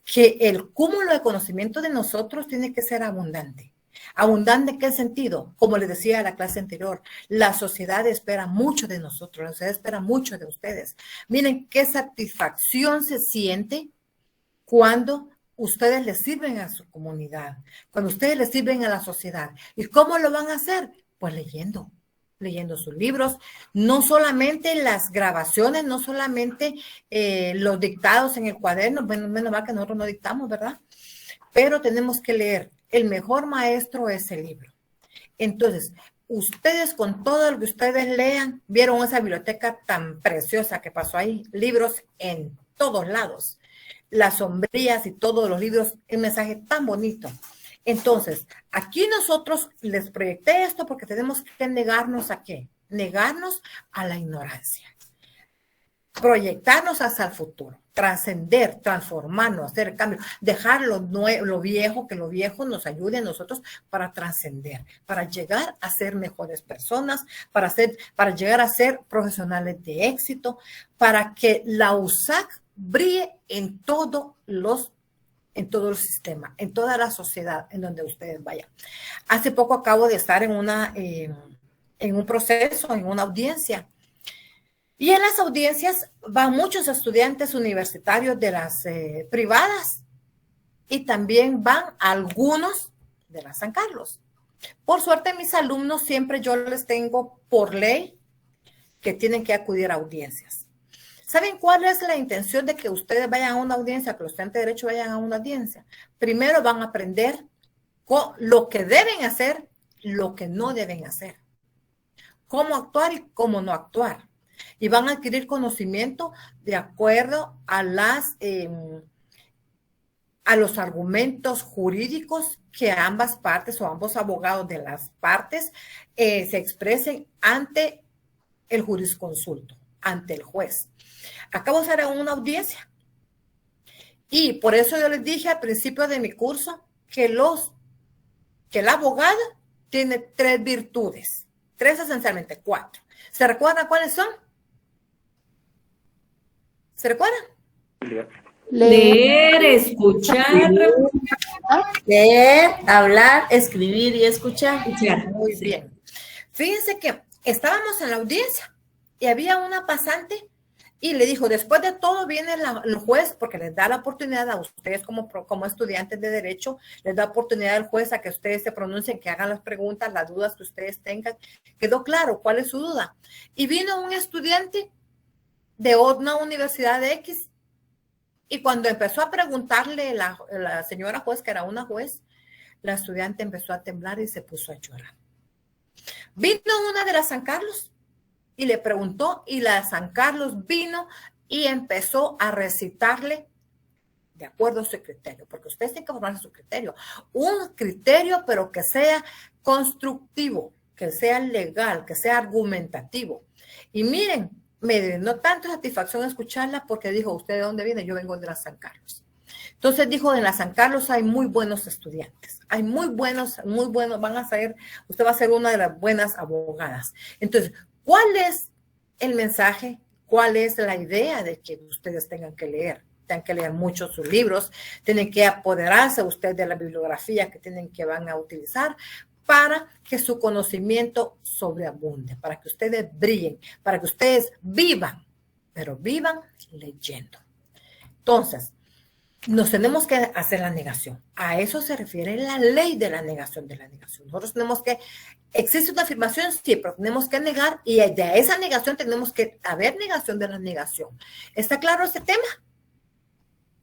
que el cúmulo de conocimiento de nosotros tiene que ser abundante. ¿Abundante en qué sentido? Como les decía en la clase anterior, la sociedad espera mucho de nosotros, la sociedad espera mucho de ustedes. Miren qué satisfacción se siente cuando ustedes le sirven a su comunidad, cuando ustedes le sirven a la sociedad. ¿Y cómo lo van a hacer? Pues leyendo sus libros, no solamente las grabaciones, no solamente los dictados en el cuaderno, bueno, menos mal que nosotros no dictamos, ¿verdad? Pero tenemos que leer. El mejor maestro es el libro. Entonces, ustedes con todo lo que ustedes lean, vieron esa biblioteca tan preciosa que pasó ahí, libros en todos lados, las sombrías y todos los libros, un mensaje tan bonito. Entonces, aquí nosotros les proyecté esto porque tenemos que negarnos ¿a qué? Negarnos a la ignorancia. Proyectarnos hacia el futuro, trascender, transformarnos, hacer el cambio, dejar lo viejo, que lo viejo nos ayude a nosotros para trascender, para llegar a ser mejores personas, para llegar a ser profesionales de éxito, para que la USAC brille en todo el sistema, en toda la sociedad en donde ustedes vayan. Hace poco acabo de estar en un proceso, en una audiencia. Y en las audiencias van muchos estudiantes universitarios de las privadas y también van algunos de la San Carlos. Por suerte, mis alumnos siempre yo les tengo por ley que tienen que acudir a audiencias. ¿Saben cuál es la intención de que ustedes vayan a una audiencia, que los estudiantes de Derecho vayan a una audiencia? Primero van a aprender lo que deben hacer, lo que no deben hacer, cómo actuar y cómo no actuar. Y van a adquirir conocimiento de acuerdo a los argumentos jurídicos que ambas partes o ambos abogados de las partes se expresen ante el jurisconsulto, ante el juez. Acabo de hacer una audiencia y por eso yo les dije al principio de mi curso que el abogado tiene 3 virtudes, 3 esencialmente, 4. ¿Se recuerdan cuáles son? ¿Se recuerdan? Leer, escuchar. Leer, hablar, escribir y escuchar. Muy bien. Fíjense que estábamos en la audiencia y había una pasante y le dijo, después de todo viene el juez, porque les da la oportunidad a ustedes como estudiantes de Derecho, les da oportunidad al juez a que ustedes se pronuncien, que hagan las preguntas, las dudas que ustedes tengan. ¿Quedó claro cuál es su duda? Y vino un estudiante de una universidad de X y cuando empezó a preguntarle la señora juez, que era una juez, la estudiante empezó a temblar y se puso a llorar. Vino una de las San Carlos y le preguntó y la San Carlos vino y empezó a recitarle de acuerdo a su criterio, porque ustedes tienen que formar su criterio. Un criterio, pero que sea constructivo, que sea legal, que sea argumentativo. Y miren, me dio tanta satisfacción escucharla porque dijo, ¿usted de dónde viene? Yo vengo de la San Carlos. Entonces dijo, en la San Carlos hay muy buenos estudiantes, hay muy buenos, usted va a ser una de las buenas abogadas. Entonces, ¿cuál es el mensaje? ¿Cuál es la idea de que ustedes tengan que leer? tienen que leer mucho sus libros, tienen que apoderarse usted de la bibliografía que van a utilizar para que su conocimiento sobreabunde, para que ustedes brillen, para que ustedes vivan, pero vivan leyendo. Entonces, nos tenemos que hacer la negación. A eso se refiere la ley de la negación de la negación. Nosotros tenemos que, existe una afirmación, sí, pero tenemos que negar y de esa negación tenemos que haber negación de la negación. ¿Está claro este tema?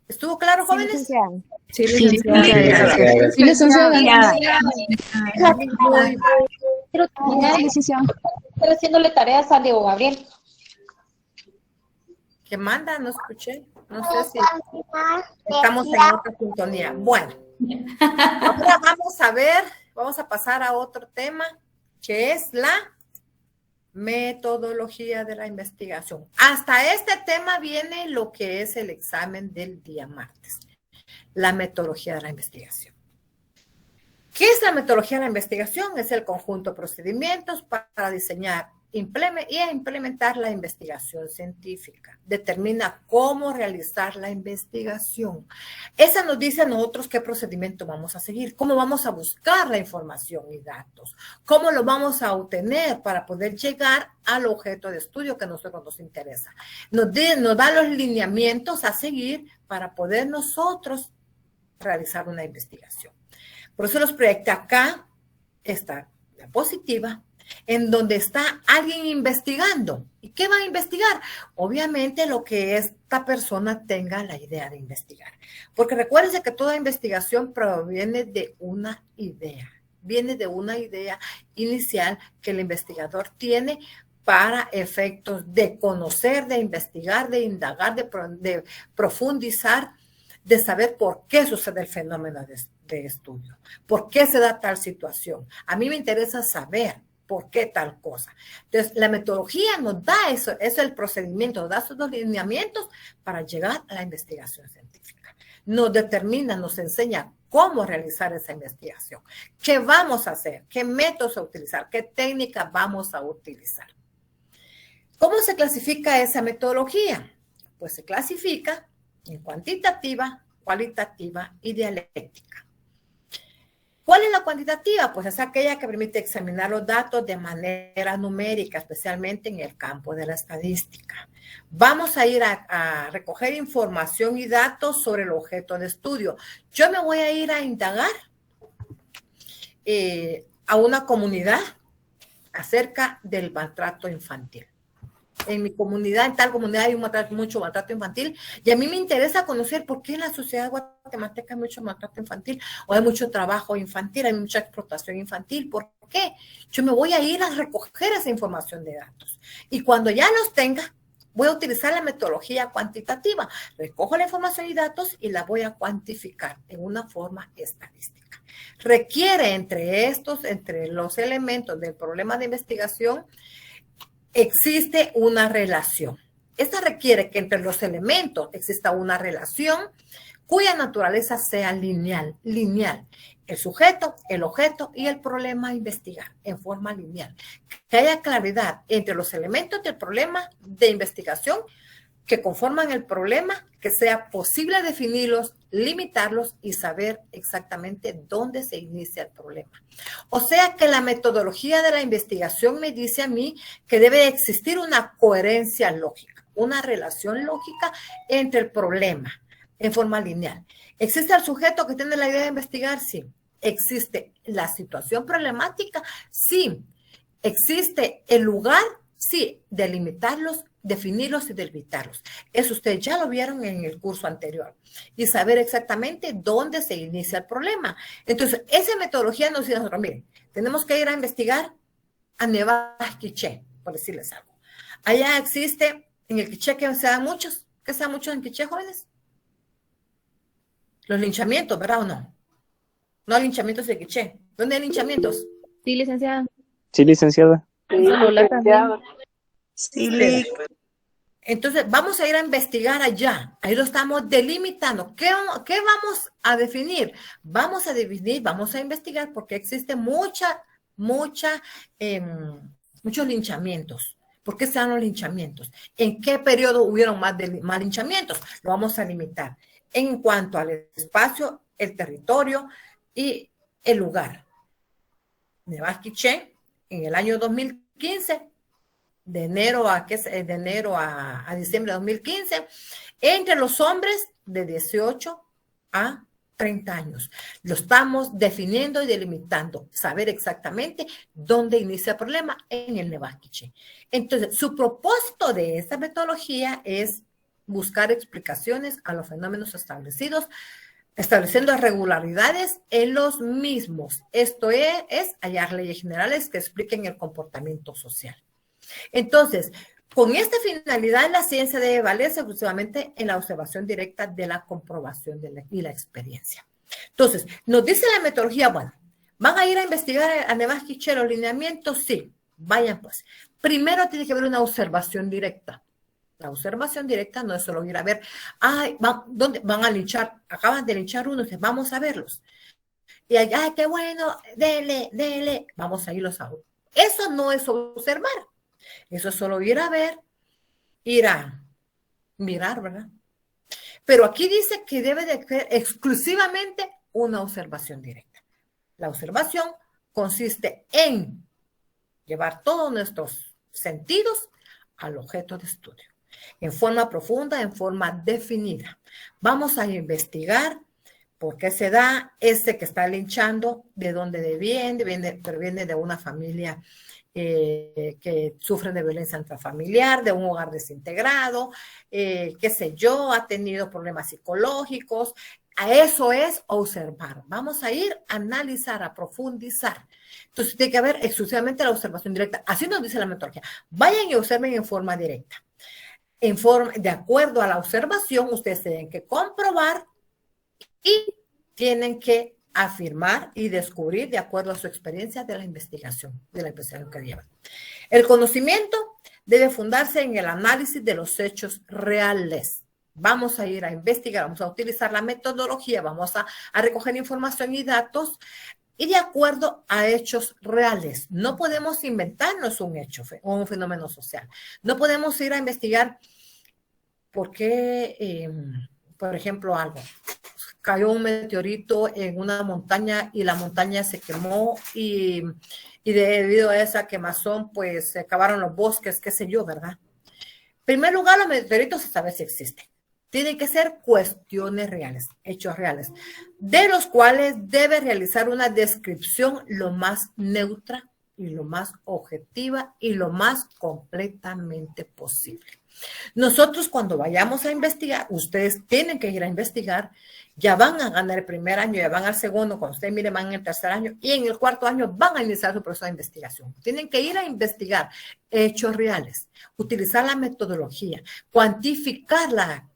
¿Estuvo claro, jóvenes? Sí, licenciada. Sí, licenciada. Quiero terminar, licenciada. Estoy haciéndole tareas a Diego Gabriel. ¿Qué manda? No escuché. No sé si estamos en otra sintonía. Bueno, ahora vamos a pasar a otro tema, que es la metodología de la investigación. Hasta este tema viene lo que es el examen del día martes, la metodología de la investigación. ¿Qué es la metodología de la investigación? Es el conjunto de procedimientos para diseñar y implementar la investigación científica. Determina cómo realizar la investigación. Esa nos dice a nosotros qué procedimiento vamos a seguir, cómo vamos a buscar la información y datos, cómo lo vamos a obtener para poder llegar al objeto de estudio que a nosotros nos interesa. Nos da los lineamientos a seguir para poder nosotros realizar una investigación. Por eso los proyecté acá, esta diapositiva, en donde está alguien investigando. ¿Y qué va a investigar? Obviamente lo que esta persona tenga la idea de investigar. Porque recuérdense que toda investigación proviene de una idea. Viene de una idea inicial que el investigador tiene para efectos de conocer, de investigar, de indagar, de profundizar, de saber por qué sucede el fenómeno de estudio. ¿Por qué se da tal situación? A mí me interesa saber por qué tal cosa. Entonces, la metodología nos da eso, es el procedimiento, nos da esos dos lineamientos para llegar a la investigación científica. Nos determina, nos enseña cómo realizar esa investigación, qué vamos a hacer, qué métodos a utilizar, qué técnicas vamos a utilizar. ¿Cómo se clasifica esa metodología? Pues se clasifica en cuantitativa, cualitativa y dialéctica. ¿Cuál es la cuantitativa? Pues es aquella que permite examinar los datos de manera numérica, especialmente en el campo de la estadística. Vamos a ir a recoger información y datos sobre el objeto de estudio. Yo me voy a ir a indagar a una comunidad acerca del maltrato infantil. En mi comunidad, en tal comunidad hay mucho maltrato infantil y a mí me interesa conocer por qué en la sociedad guatemalteca hay mucho maltrato infantil o hay mucho trabajo infantil, hay mucha explotación infantil. ¿Por qué? Yo me voy a ir a recoger esa información de datos y cuando ya los tenga, voy a utilizar la metodología cuantitativa. Recojo la información y datos y la voy a cuantificar en una forma estadística. Requiere entre los elementos del problema de investigación, existe una relación. Esta requiere que entre los elementos exista una relación cuya naturaleza sea lineal. El sujeto, el objeto y el problema a investigar en forma lineal. Que haya claridad entre los elementos del problema de investigación que conforman el problema, que sea posible definirlos, limitarlos y saber exactamente dónde se inicia el problema. O sea que la metodología de la investigación me dice a mí que debe existir una coherencia lógica, una relación lógica entre el problema en forma lineal. ¿Existe el sujeto que tiene la idea de investigar? Sí. ¿Existe la situación problemática? Sí. ¿Existe el lugar? Sí. Delimitarlos, definirlos y delimitarlos. Eso ustedes ya lo vieron en el curso anterior. Y saber exactamente dónde se inicia el problema. Entonces, esa metodología nos dice a nosotros, miren, tenemos que ir a investigar a Nevadas Quiché, por decirles algo. Allá existe, en el Quiché, que se dan muchos. ¿Qué se dan muchos en Quiché, jóvenes? Los linchamientos, ¿verdad o no? No hay linchamientos en Quiché. ¿Dónde hay linchamientos? Sí, licenciada. Sí, licenciada. Sí, licenciada. Sí, entonces, vamos a ir a investigar allá. Ahí lo estamos delimitando. ¿Qué vamos a definir? Vamos a definir, vamos a investigar porque existe muchos linchamientos. ¿Por qué se dan los linchamientos? ¿En qué periodo hubieron más linchamientos? Lo vamos a limitar en cuanto al espacio, el territorio y el lugar. Nevaz Quiché, en el año 2015, de enero a diciembre de 2015, entre los hombres de 18 a 30 años. Lo estamos definiendo y delimitando, saber exactamente dónde inicia el problema en el Nevaz Quiché. Entonces, su propósito de esta metodología es buscar explicaciones a los fenómenos establecidos, estableciendo regularidades en los mismos. Esto es hallar leyes generales que expliquen el comportamiento social. Entonces, con esta finalidad, la ciencia debe valerse exclusivamente en la observación directa de la comprobación y la experiencia. Entonces, nos dice la metodología, bueno, ¿van a ir a investigar a Nevaz Quiché los lineamientos? Sí, vayan pues. Primero tiene que haber una observación directa. La observación directa no es solo ir a ver, ay, ¿dónde van a linchar? Acaban de linchar uno, vamos a verlos. Y ay, qué bueno, dele, vamos a irlos a ver. Eso no es observar. Eso es solo ir a ver, ir a mirar, ¿verdad? Pero aquí dice que debe de ser exclusivamente una observación directa. La observación consiste en llevar todos nuestros sentidos al objeto de estudio, en forma profunda, en forma definida. Vamos a investigar por qué se da que está linchando, de dónde viene, pero viene de una familia que sufren de violencia intrafamiliar, de un hogar desintegrado, qué sé yo, ha tenido problemas psicológicos. A eso es observar. Vamos a ir a analizar, a profundizar. Entonces tiene que haber exclusivamente la observación directa. Así nos dice la metodología. Vayan y observen en forma directa. De acuerdo a la observación, ustedes tienen que comprobar y tienen que afirmar y descubrir de acuerdo a su experiencia de la investigación que llevan. El conocimiento debe fundarse en el análisis de los hechos reales. Vamos a ir a investigar, vamos a utilizar la metodología, vamos a recoger información y datos y de acuerdo a hechos reales. No podemos inventarnos un hecho o un fenómeno social. No podemos ir a investigar por qué, por ejemplo, algo. Cayó un meteorito en una montaña y la montaña se quemó y debido a esa quemazón, pues se acabaron los bosques, qué sé yo, ¿verdad? En primer lugar, los meteoritos se sabe si existen. Tienen que ser cuestiones reales, hechos reales, de los cuales debe realizar una descripción lo más neutra y lo más objetiva y lo más completamente posible. Nosotros cuando vayamos a investigar, ustedes tienen que ir a investigar, ya van a ganar el primer año, ya van al segundo, cuando ustedes miren van en el tercer año y en el cuarto año van a iniciar su proceso de investigación. Tienen que ir a investigar hechos reales, utilizar la metodología, cuantificar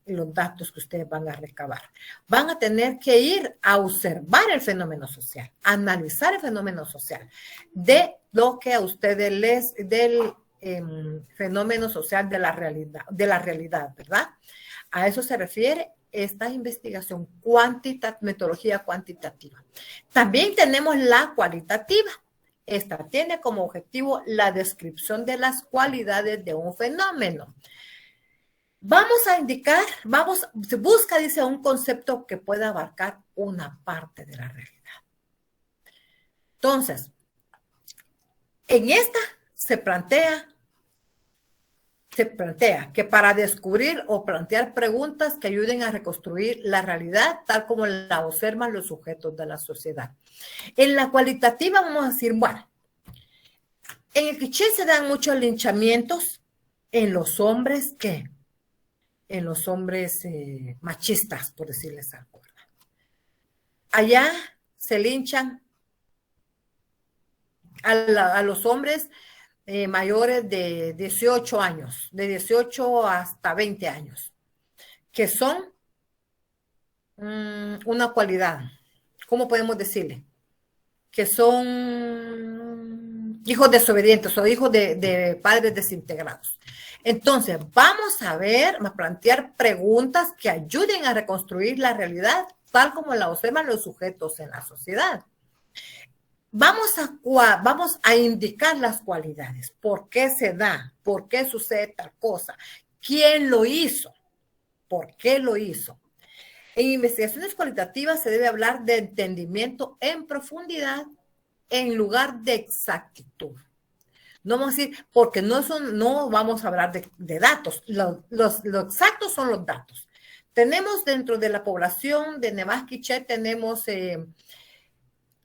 los datos que ustedes van a recabar. Van a tener que ir a observar el fenómeno social, analizar el fenómeno social de lo que a ustedes del fenómeno social de la realidad, ¿verdad? A eso se refiere esta investigación, metodología cuantitativa. También tenemos la cualitativa. Esta tiene como objetivo la descripción de las cualidades de un fenómeno. Vamos a indicar, se busca, dice, un concepto que pueda abarcar una parte de la realidad. Entonces, en esta se plantea que para descubrir o plantear preguntas que ayuden a reconstruir la realidad tal como la observan los sujetos de la sociedad. En la cualitativa vamos a decir, bueno, en el Quiché se dan muchos linchamientos en los hombres, ¿qué? En los hombres machistas, por decirles algo. Allá se linchan a los hombres mayores de 18 años, de 18 hasta 20 años, que son una cualidad, ¿cómo podemos decirle? Que son hijos desobedientes o hijos de padres desintegrados. Entonces, vamos a plantear preguntas que ayuden a reconstruir la realidad tal como la observan los sujetos en la sociedad. vamos a indicar las cualidades. ¿Por qué se da? ¿Por qué sucede tal cosa? ¿Quién lo hizo? ¿Por qué lo hizo? En investigaciones cualitativas se debe hablar de entendimiento en profundidad en lugar de exactitud. No vamos a decir, porque no vamos a hablar de datos. Lo exactos son los datos. Tenemos dentro de la población de Nevaskiche, tenemos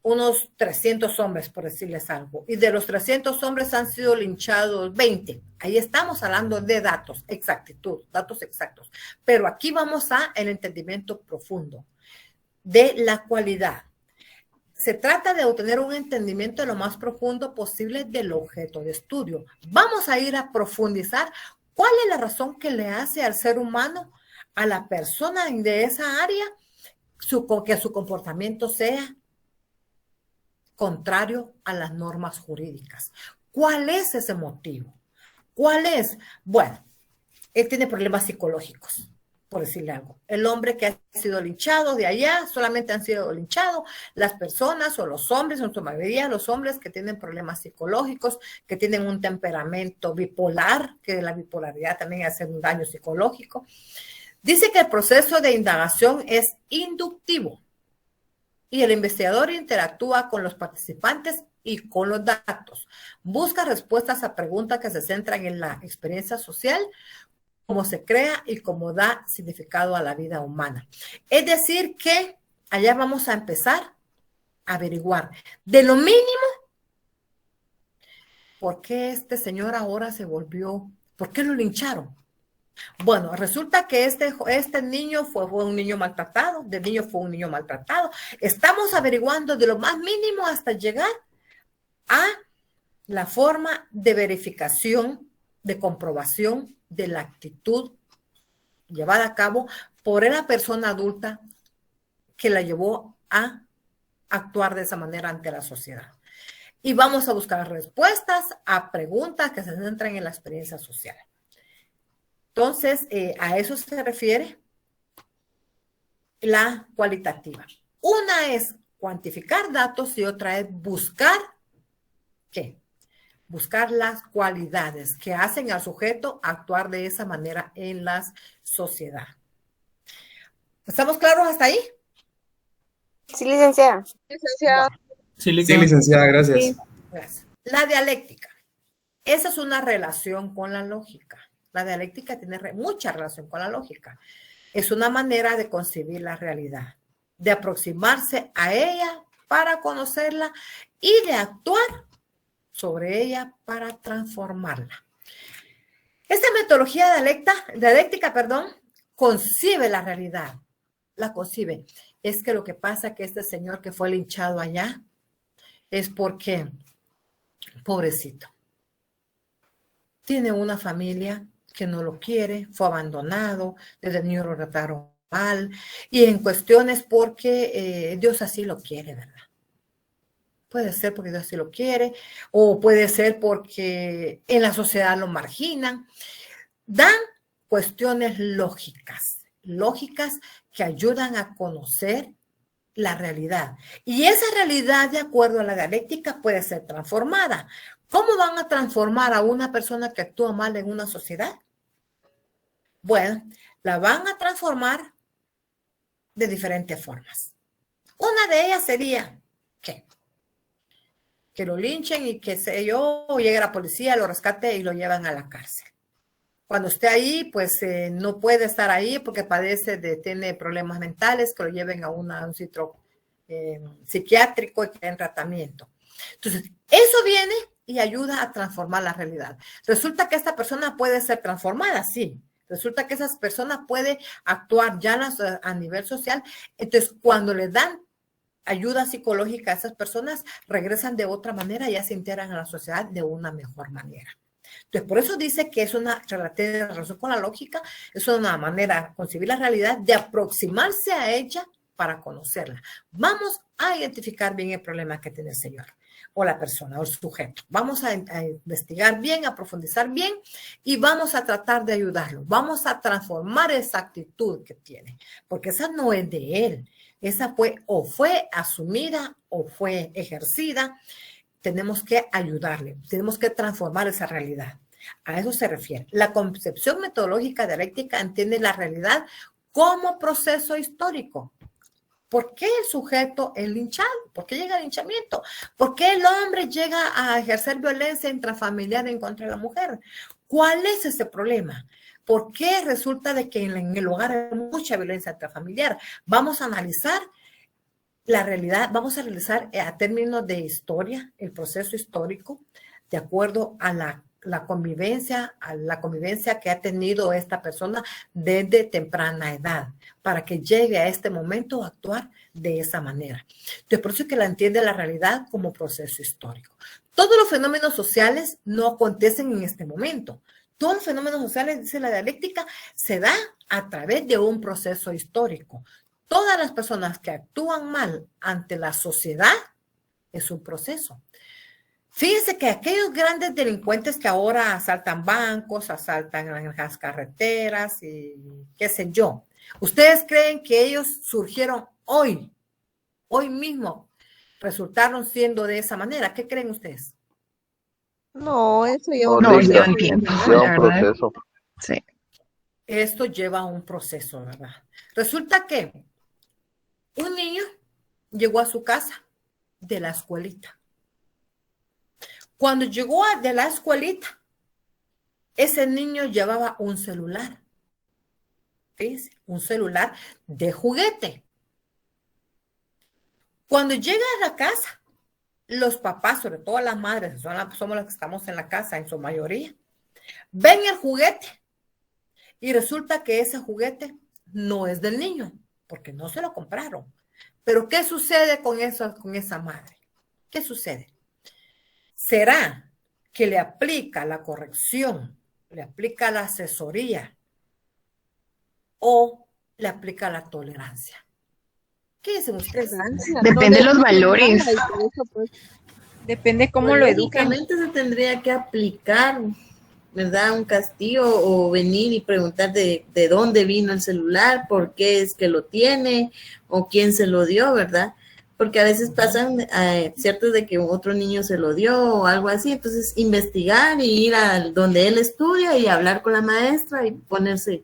unos 300 hombres, por decirles algo. Y de los 300 hombres han sido linchados 20. Ahí estamos hablando de datos, exactitud, datos exactos. Pero aquí vamos a el entendimiento profundo de la cualidad. Se trata de obtener un entendimiento lo más profundo posible del objeto de estudio. Vamos a ir a profundizar cuál es la razón que le hace al ser humano, a la persona de esa área, que su comportamiento sea contrario a las normas jurídicas. ¿Cuál es ese motivo? ¿Cuál es? Bueno, él tiene problemas psicológicos, por decirle algo. El hombre que ha sido linchado de allá, solamente han sido linchados las personas o los hombres, en su mayoría los hombres que tienen problemas psicológicos, que tienen un temperamento bipolar, que la bipolaridad también hace un daño psicológico. Dice que el proceso de indagación es inductivo y el investigador interactúa con los participantes y con los datos. Busca respuestas a preguntas que se centran en la experiencia social, cómo se crea y cómo da significado a la vida humana. Es decir que allá vamos a empezar a averiguar de lo mínimo por qué este señor ahora se volvió, por qué lo lincharon. Bueno, resulta que este niño fue un niño maltratado, de niño fue un niño maltratado. Estamos averiguando de lo más mínimo hasta llegar a la forma de verificación, de comprobación de la actitud llevada a cabo por la persona adulta que la llevó a actuar de esa manera ante la sociedad. Y vamos a buscar respuestas a preguntas que se centran en la experiencia social. Entonces, a eso se refiere la cualitativa. Una es cuantificar datos y otra es buscar, ¿qué? Buscar las cualidades que hacen al sujeto actuar de esa manera en la sociedad. ¿Estamos claros hasta ahí? Sí, licenciada. Licenciada. Sí, licenciada, gracias. Sí. Gracias. La dialéctica. Esa es una relación con la lógica. La dialéctica tiene mucha relación con la lógica. Es una manera de concebir la realidad, de aproximarse a ella para conocerla y de actuar sobre ella para transformarla. Esta metodología dialéctica, concibe la realidad. La concibe. Es que lo que pasa es que este señor que fue linchado allá es porque, pobrecito, tiene una familia que no lo quiere, fue abandonado, desde niño lo trataron mal, y en cuestiones porque Dios así lo quiere, ¿verdad? Puede ser porque Dios así lo quiere, o puede ser porque en la sociedad lo marginan. Dan cuestiones lógicas que ayudan a conocer la realidad. Y esa realidad, de acuerdo a la dialéctica, puede ser transformada. ¿Cómo van a transformar a una persona que actúa mal en una sociedad? Bueno, la van a transformar de diferentes formas. Una de ellas sería que lo linchen y que llegue la policía, lo rescate y lo llevan a la cárcel. Cuando esté ahí, pues no puede estar ahí porque tiene problemas mentales, que lo lleven a un centro psiquiátrico y que en tratamiento. Entonces, eso viene y ayuda a transformar la realidad. Resulta que esta persona puede ser transformada, sí. Resulta que esa persona puede actuar ya a nivel social. Entonces, cuando le dan ayuda psicológica a esas personas, regresan de otra manera y ya se integran a la sociedad de una mejor manera. Entonces, por eso dice que es una relación con la lógica, es una manera de concebir la realidad, de aproximarse a ella para conocerla. Vamos a identificar bien el problema que tiene el señor. o la persona o el sujeto. Vamos a investigar bien, a profundizar bien y vamos a tratar de ayudarlo. Vamos a transformar esa actitud que tiene, porque esa no es de él. Esa fue asumida o fue ejercida. Tenemos que ayudarle, tenemos que transformar esa realidad. A eso se refiere. La concepción metodológica dialéctica entiende la realidad como proceso histórico. ¿Por qué el sujeto es linchado? ¿Por qué llega el linchamiento? ¿Por qué el hombre llega a ejercer violencia intrafamiliar en contra de la mujer? ¿Cuál es ese problema? ¿Por qué resulta de que en el hogar hay mucha violencia intrafamiliar? Vamos a analizar la realidad, vamos a realizar a términos de historia, el proceso histórico, de acuerdo a la convivencia que ha tenido esta persona desde temprana edad, para que llegue a este momento a actuar de esa manera. Entonces, por eso es que la entiende la realidad como proceso histórico. Todos los fenómenos sociales no acontecen en este momento. Todos los fenómenos sociales, dice la dialéctica, se da a través de un proceso histórico. Todas las personas que actúan mal ante la sociedad es un proceso. Fíjense que aquellos grandes delincuentes que ahora asaltan bancos, asaltan en las carreteras y qué sé yo, ¿ustedes creen que ellos surgieron hoy mismo, resultaron siendo de esa manera? ¿Qué creen ustedes? No, eso lleva un tiempo. Lleva un proceso. Sí. Esto lleva un proceso, ¿verdad? Resulta que un niño llegó a su casa de la escuelita. Cuando llegó de la escuelita, ese niño llevaba un celular. Fíjense, un celular de juguete. Cuando llega a la casa, los papás, sobre todo las madres, somos los que estamos en la casa en su mayoría, ven el juguete y resulta que ese juguete no es del niño, porque no se lo compraron. Pero ¿qué sucede con esa madre? ¿Qué sucede? ¿Será que le aplica la corrección, le aplica la asesoría o le aplica la tolerancia? ¿Qué dicen ustedes? Depende de los valores. Depende cómo lo educan. Lógicamente se tendría que aplicar, ¿verdad? Un castigo o venir y preguntar de dónde vino el celular, por qué es que lo tiene o quién se lo dio, ¿verdad? Porque a veces pasan cierto de que otro niño se lo dio o algo así, entonces investigar y ir a donde él estudia y hablar con la maestra y ponerse,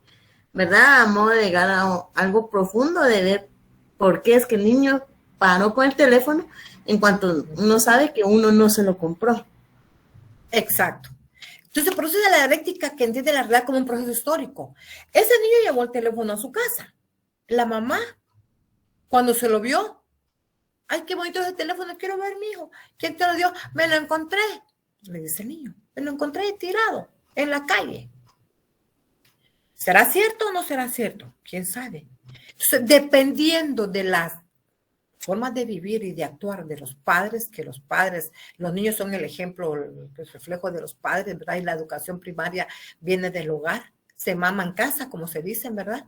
¿verdad? A modo de llegar a algo profundo de ver por qué es que el niño paró con el teléfono en cuanto uno sabe que uno no se lo compró. Exacto. Entonces, por eso es la dialéctica que entiende la realidad como un proceso histórico. Ese niño llevó el teléfono a su casa. La mamá, cuando se lo vio, ay, qué bonito ese teléfono, quiero ver, mi hijo. ¿Quién te lo dio? Me lo encontré. Le dice el niño, me lo encontré tirado en la calle. ¿Será cierto o no será cierto? ¿Quién sabe? Entonces, dependiendo de las formas de vivir y de actuar de los padres, que los niños son el ejemplo, el reflejo de los padres, ¿verdad? Y la educación primaria viene del hogar, se mama en casa, como se dicen, ¿verdad?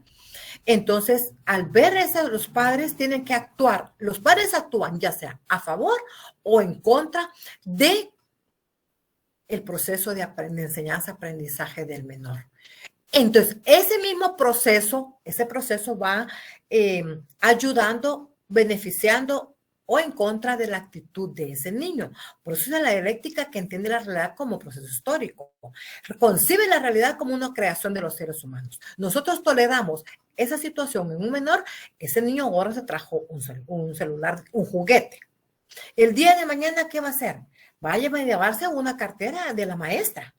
Entonces, al ver eso, los padres tienen que actuar. Los padres actúan ya sea a favor o en contra de el proceso de enseñanza-aprendizaje del menor. Entonces, ese mismo proceso, va ayudando, beneficiando o en contra de la actitud de ese niño. Por eso es la dialéctica que entiende la realidad como proceso histórico. Concibe la realidad como una creación de los seres humanos. Nosotros toleramos esa situación en un menor, ese niño ahora se trajo un celular, un juguete. El día de mañana, ¿qué va a hacer? Va a llevarse una cartera de la maestra.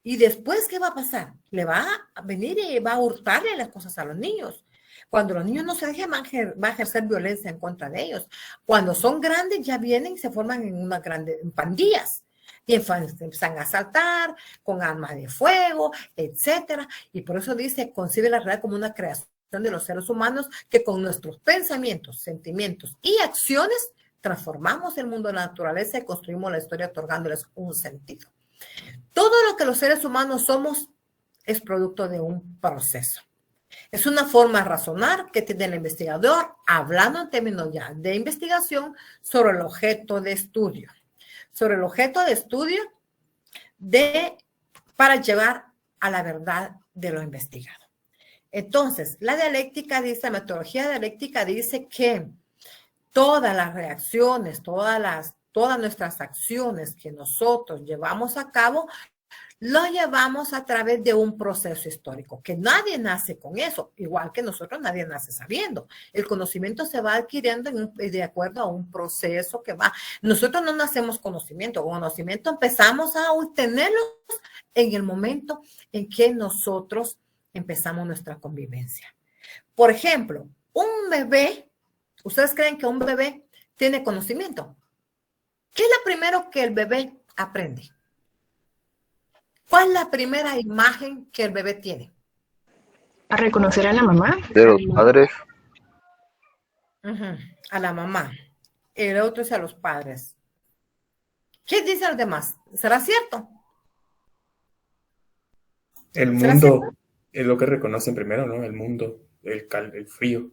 Y después, ¿qué va a pasar? Le va a venir y va a hurtarle las cosas a los niños. Cuando los niños no se dejen, va a ejercer violencia en contra de ellos. Cuando son grandes, ya vienen y se forman en pandillas. Y empiezan a asaltar con armas de fuego, etcétera. Y por eso dice, concibe la realidad como una creación de los seres humanos que con nuestros pensamientos, sentimientos y acciones transformamos el mundo de la naturaleza y construimos la historia otorgándoles un sentido. Todo lo que los seres humanos somos es producto de un proceso. Es una forma de razonar que tiene el investigador, hablando en términos ya de investigación sobre el objeto de estudio. Sobre el objeto de estudio para llevar a la verdad de lo investigado. Entonces, la metodología dialéctica dice que todas las reacciones, todas nuestras acciones que nosotros llevamos a cabo, lo llevamos a través de un proceso histórico, que nadie nace con eso, igual que nosotros nadie nace sabiendo. El conocimiento se va adquiriendo de acuerdo a un proceso que va. Nosotros no nacemos conocimiento empezamos a obtenerlo en el momento en que nosotros empezamos nuestra convivencia. Por ejemplo, un bebé, ¿ustedes creen que un bebé tiene conocimiento? ¿Qué es lo primero que el bebé aprende? ¿Cuál es la primera imagen que el bebé tiene? ¿A reconocer a la mamá? De los padres. A la mamá. El otro es a los padres. ¿Qué dicen los demás? ¿Será cierto? El mundo es lo que reconocen primero, ¿no? El mundo, el frío.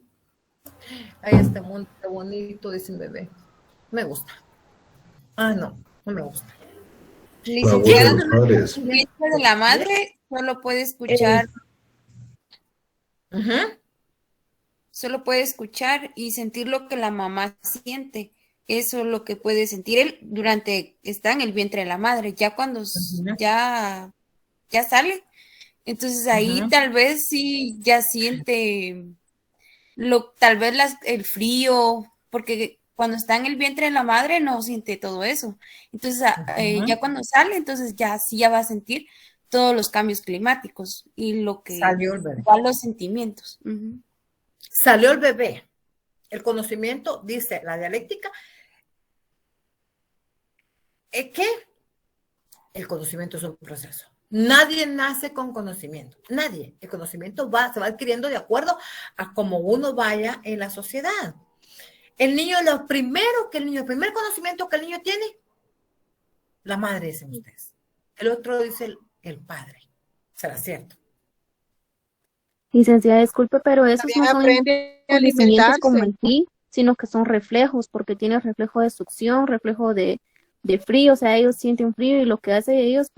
Ay, este mundo qué bonito, dice un bebé. Me gusta. Ah, no me gusta. Ni siquiera el vientre de la madre solo puede escuchar. Solo puede escuchar y sentir lo que la mamá siente. Eso es lo que puede sentir él durante está en el vientre de la madre. Ya cuando ya sale, entonces ahí tal vez sí ya siente tal vez el frío, porque cuando está en el vientre de la madre no siente todo eso. Entonces, ya cuando sale, entonces ya va a sentir todos los cambios climáticos y lo que salió el bebé. Los sentimientos. Salió el bebé. El conocimiento, dice la dialéctica, es que el conocimiento es un proceso. Nadie nace con conocimiento. Nadie. El conocimiento se va adquiriendo de acuerdo a cómo uno vaya en la sociedad. El niño, el primer conocimiento que el niño tiene, la madre, dicen ustedes. El otro dice el padre. ¿Será cierto? Licenciada, disculpe, pero esos no son aprende a conocimientos como alimentarse. en sí, sino que son reflejos, porque tiene reflejo de succión, reflejo de frío, o sea, ellos sienten frío y lo que hace ellos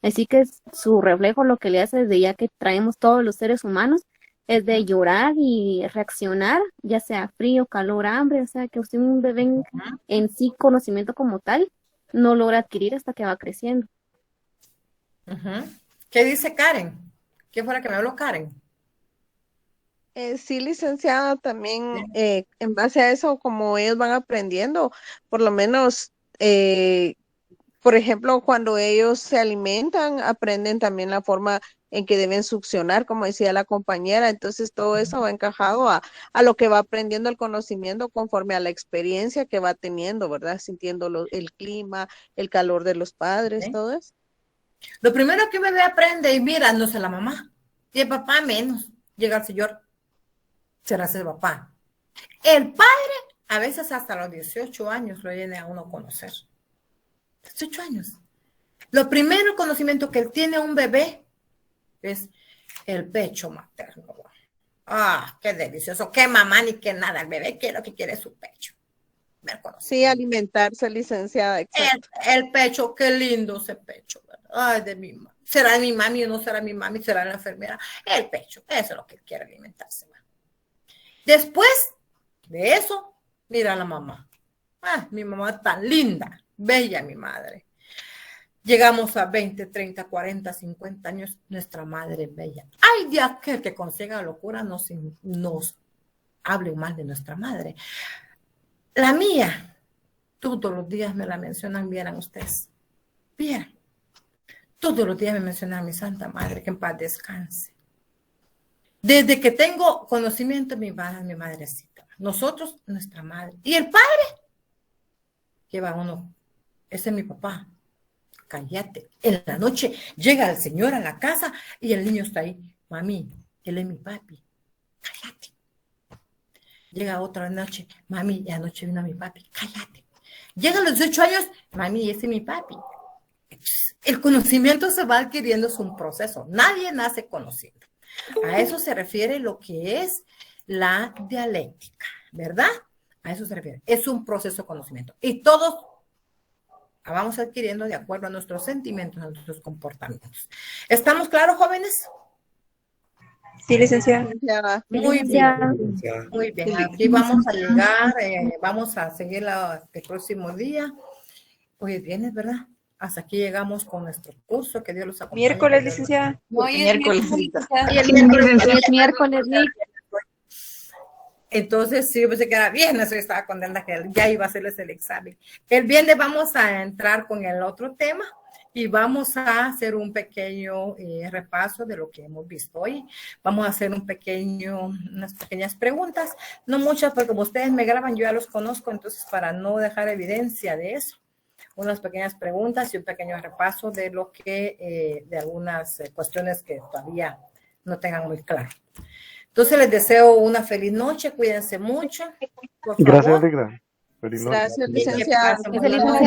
así que su reflejo lo que le hace desde ya que traemos todos los seres humanos, es de llorar y reaccionar, ya sea frío, calor, hambre, o sea, que usted un bebé en sí conocimiento como tal no logra adquirir hasta que va creciendo. ¿Qué dice Karen? ¿Quién fue la que me habló, Karen? Sí, licenciada, también en base a eso, como ellos van aprendiendo, por lo menos, por ejemplo, cuando ellos se alimentan, aprenden también la forma en que deben succionar, como decía la compañera. Entonces todo eso va encajado a lo que va aprendiendo el conocimiento conforme a la experiencia que va teniendo, ¿verdad? Sintiendo el clima, el calor de los padres, todo eso. Lo primero que un bebé aprende es mirándose a la mamá. Y el papá menos. Llega el señor, será ese papá. El padre, a veces hasta los 18 años lo viene a uno conocer. 18 años. Lo primero conocimiento que él tiene un bebé es el pecho materno. Ah, qué delicioso. Qué mamá ni qué nada. El bebé lo que quiere es su pecho. Sí, alimentarse, licenciada. Exacto. El pecho, qué lindo ese pecho, ¿verdad? Ay, de mi mamá. ¿Será mi mami o no será mi mami? ¿Será la enfermera? El pecho, eso es lo que él quiere alimentarse. ¿verdad? Después de eso, mira a la mamá. Ah, mi mamá tan linda, bella mi madre. Llegamos a 20, 30, 40, 50 años, nuestra madre es bella. Ay, de aquel que consiga locura nos hable mal de nuestra madre. La mía, todos los días me la mencionan, vieran ustedes. Vieran. Todos los días me mencionan a mi santa madre, que en paz descanse. Desde que tengo conocimiento, mi madrecita. Nosotros, nuestra madre. ¿Y el padre? Lleva uno. Ese es mi papá. Cállate. En la noche llega el señor a la casa y el niño está ahí. Mami, él es mi papi. Cállate. Llega otra noche. Mami, y anoche vino mi papi. Cállate. Llega a los 18 años. Mami, ese es mi papi. El conocimiento se va adquiriendo, es un proceso. Nadie nace conociendo. A eso se refiere lo que es la dialéctica, ¿verdad? A eso se refiere. Es un proceso de conocimiento. Y todos vamos adquiriendo de acuerdo a nuestros sentimientos, a nuestros comportamientos. ¿Estamos claros, jóvenes? Sí, licenciada. Muy bien. Muy bien. Aquí vamos a llegar, vamos a seguir el próximo día. Hoy es viernes, ¿verdad? Hasta aquí llegamos con nuestro curso. Que Dios los acompañe. Miércoles, licenciada. Hoy es Miércoles. Miércoles. Entonces, sí, yo pensé que era viernes, yo estaba contenta que ya iba a hacerles el examen. El viernes vamos a entrar con el otro tema y vamos a hacer un pequeño repaso de lo que hemos visto hoy. Vamos a hacer unas pequeñas preguntas, no muchas, porque como ustedes me graban, yo ya los conozco, entonces para no dejar evidencia de eso, unas pequeñas preguntas y un pequeño repaso de lo que, de algunas cuestiones que todavía no tengan muy claro. Entonces les deseo una feliz noche, cuídense mucho. Por Gracias, favor. Alegra. Feliz noche. Gracias, licenciada. Feliz noche.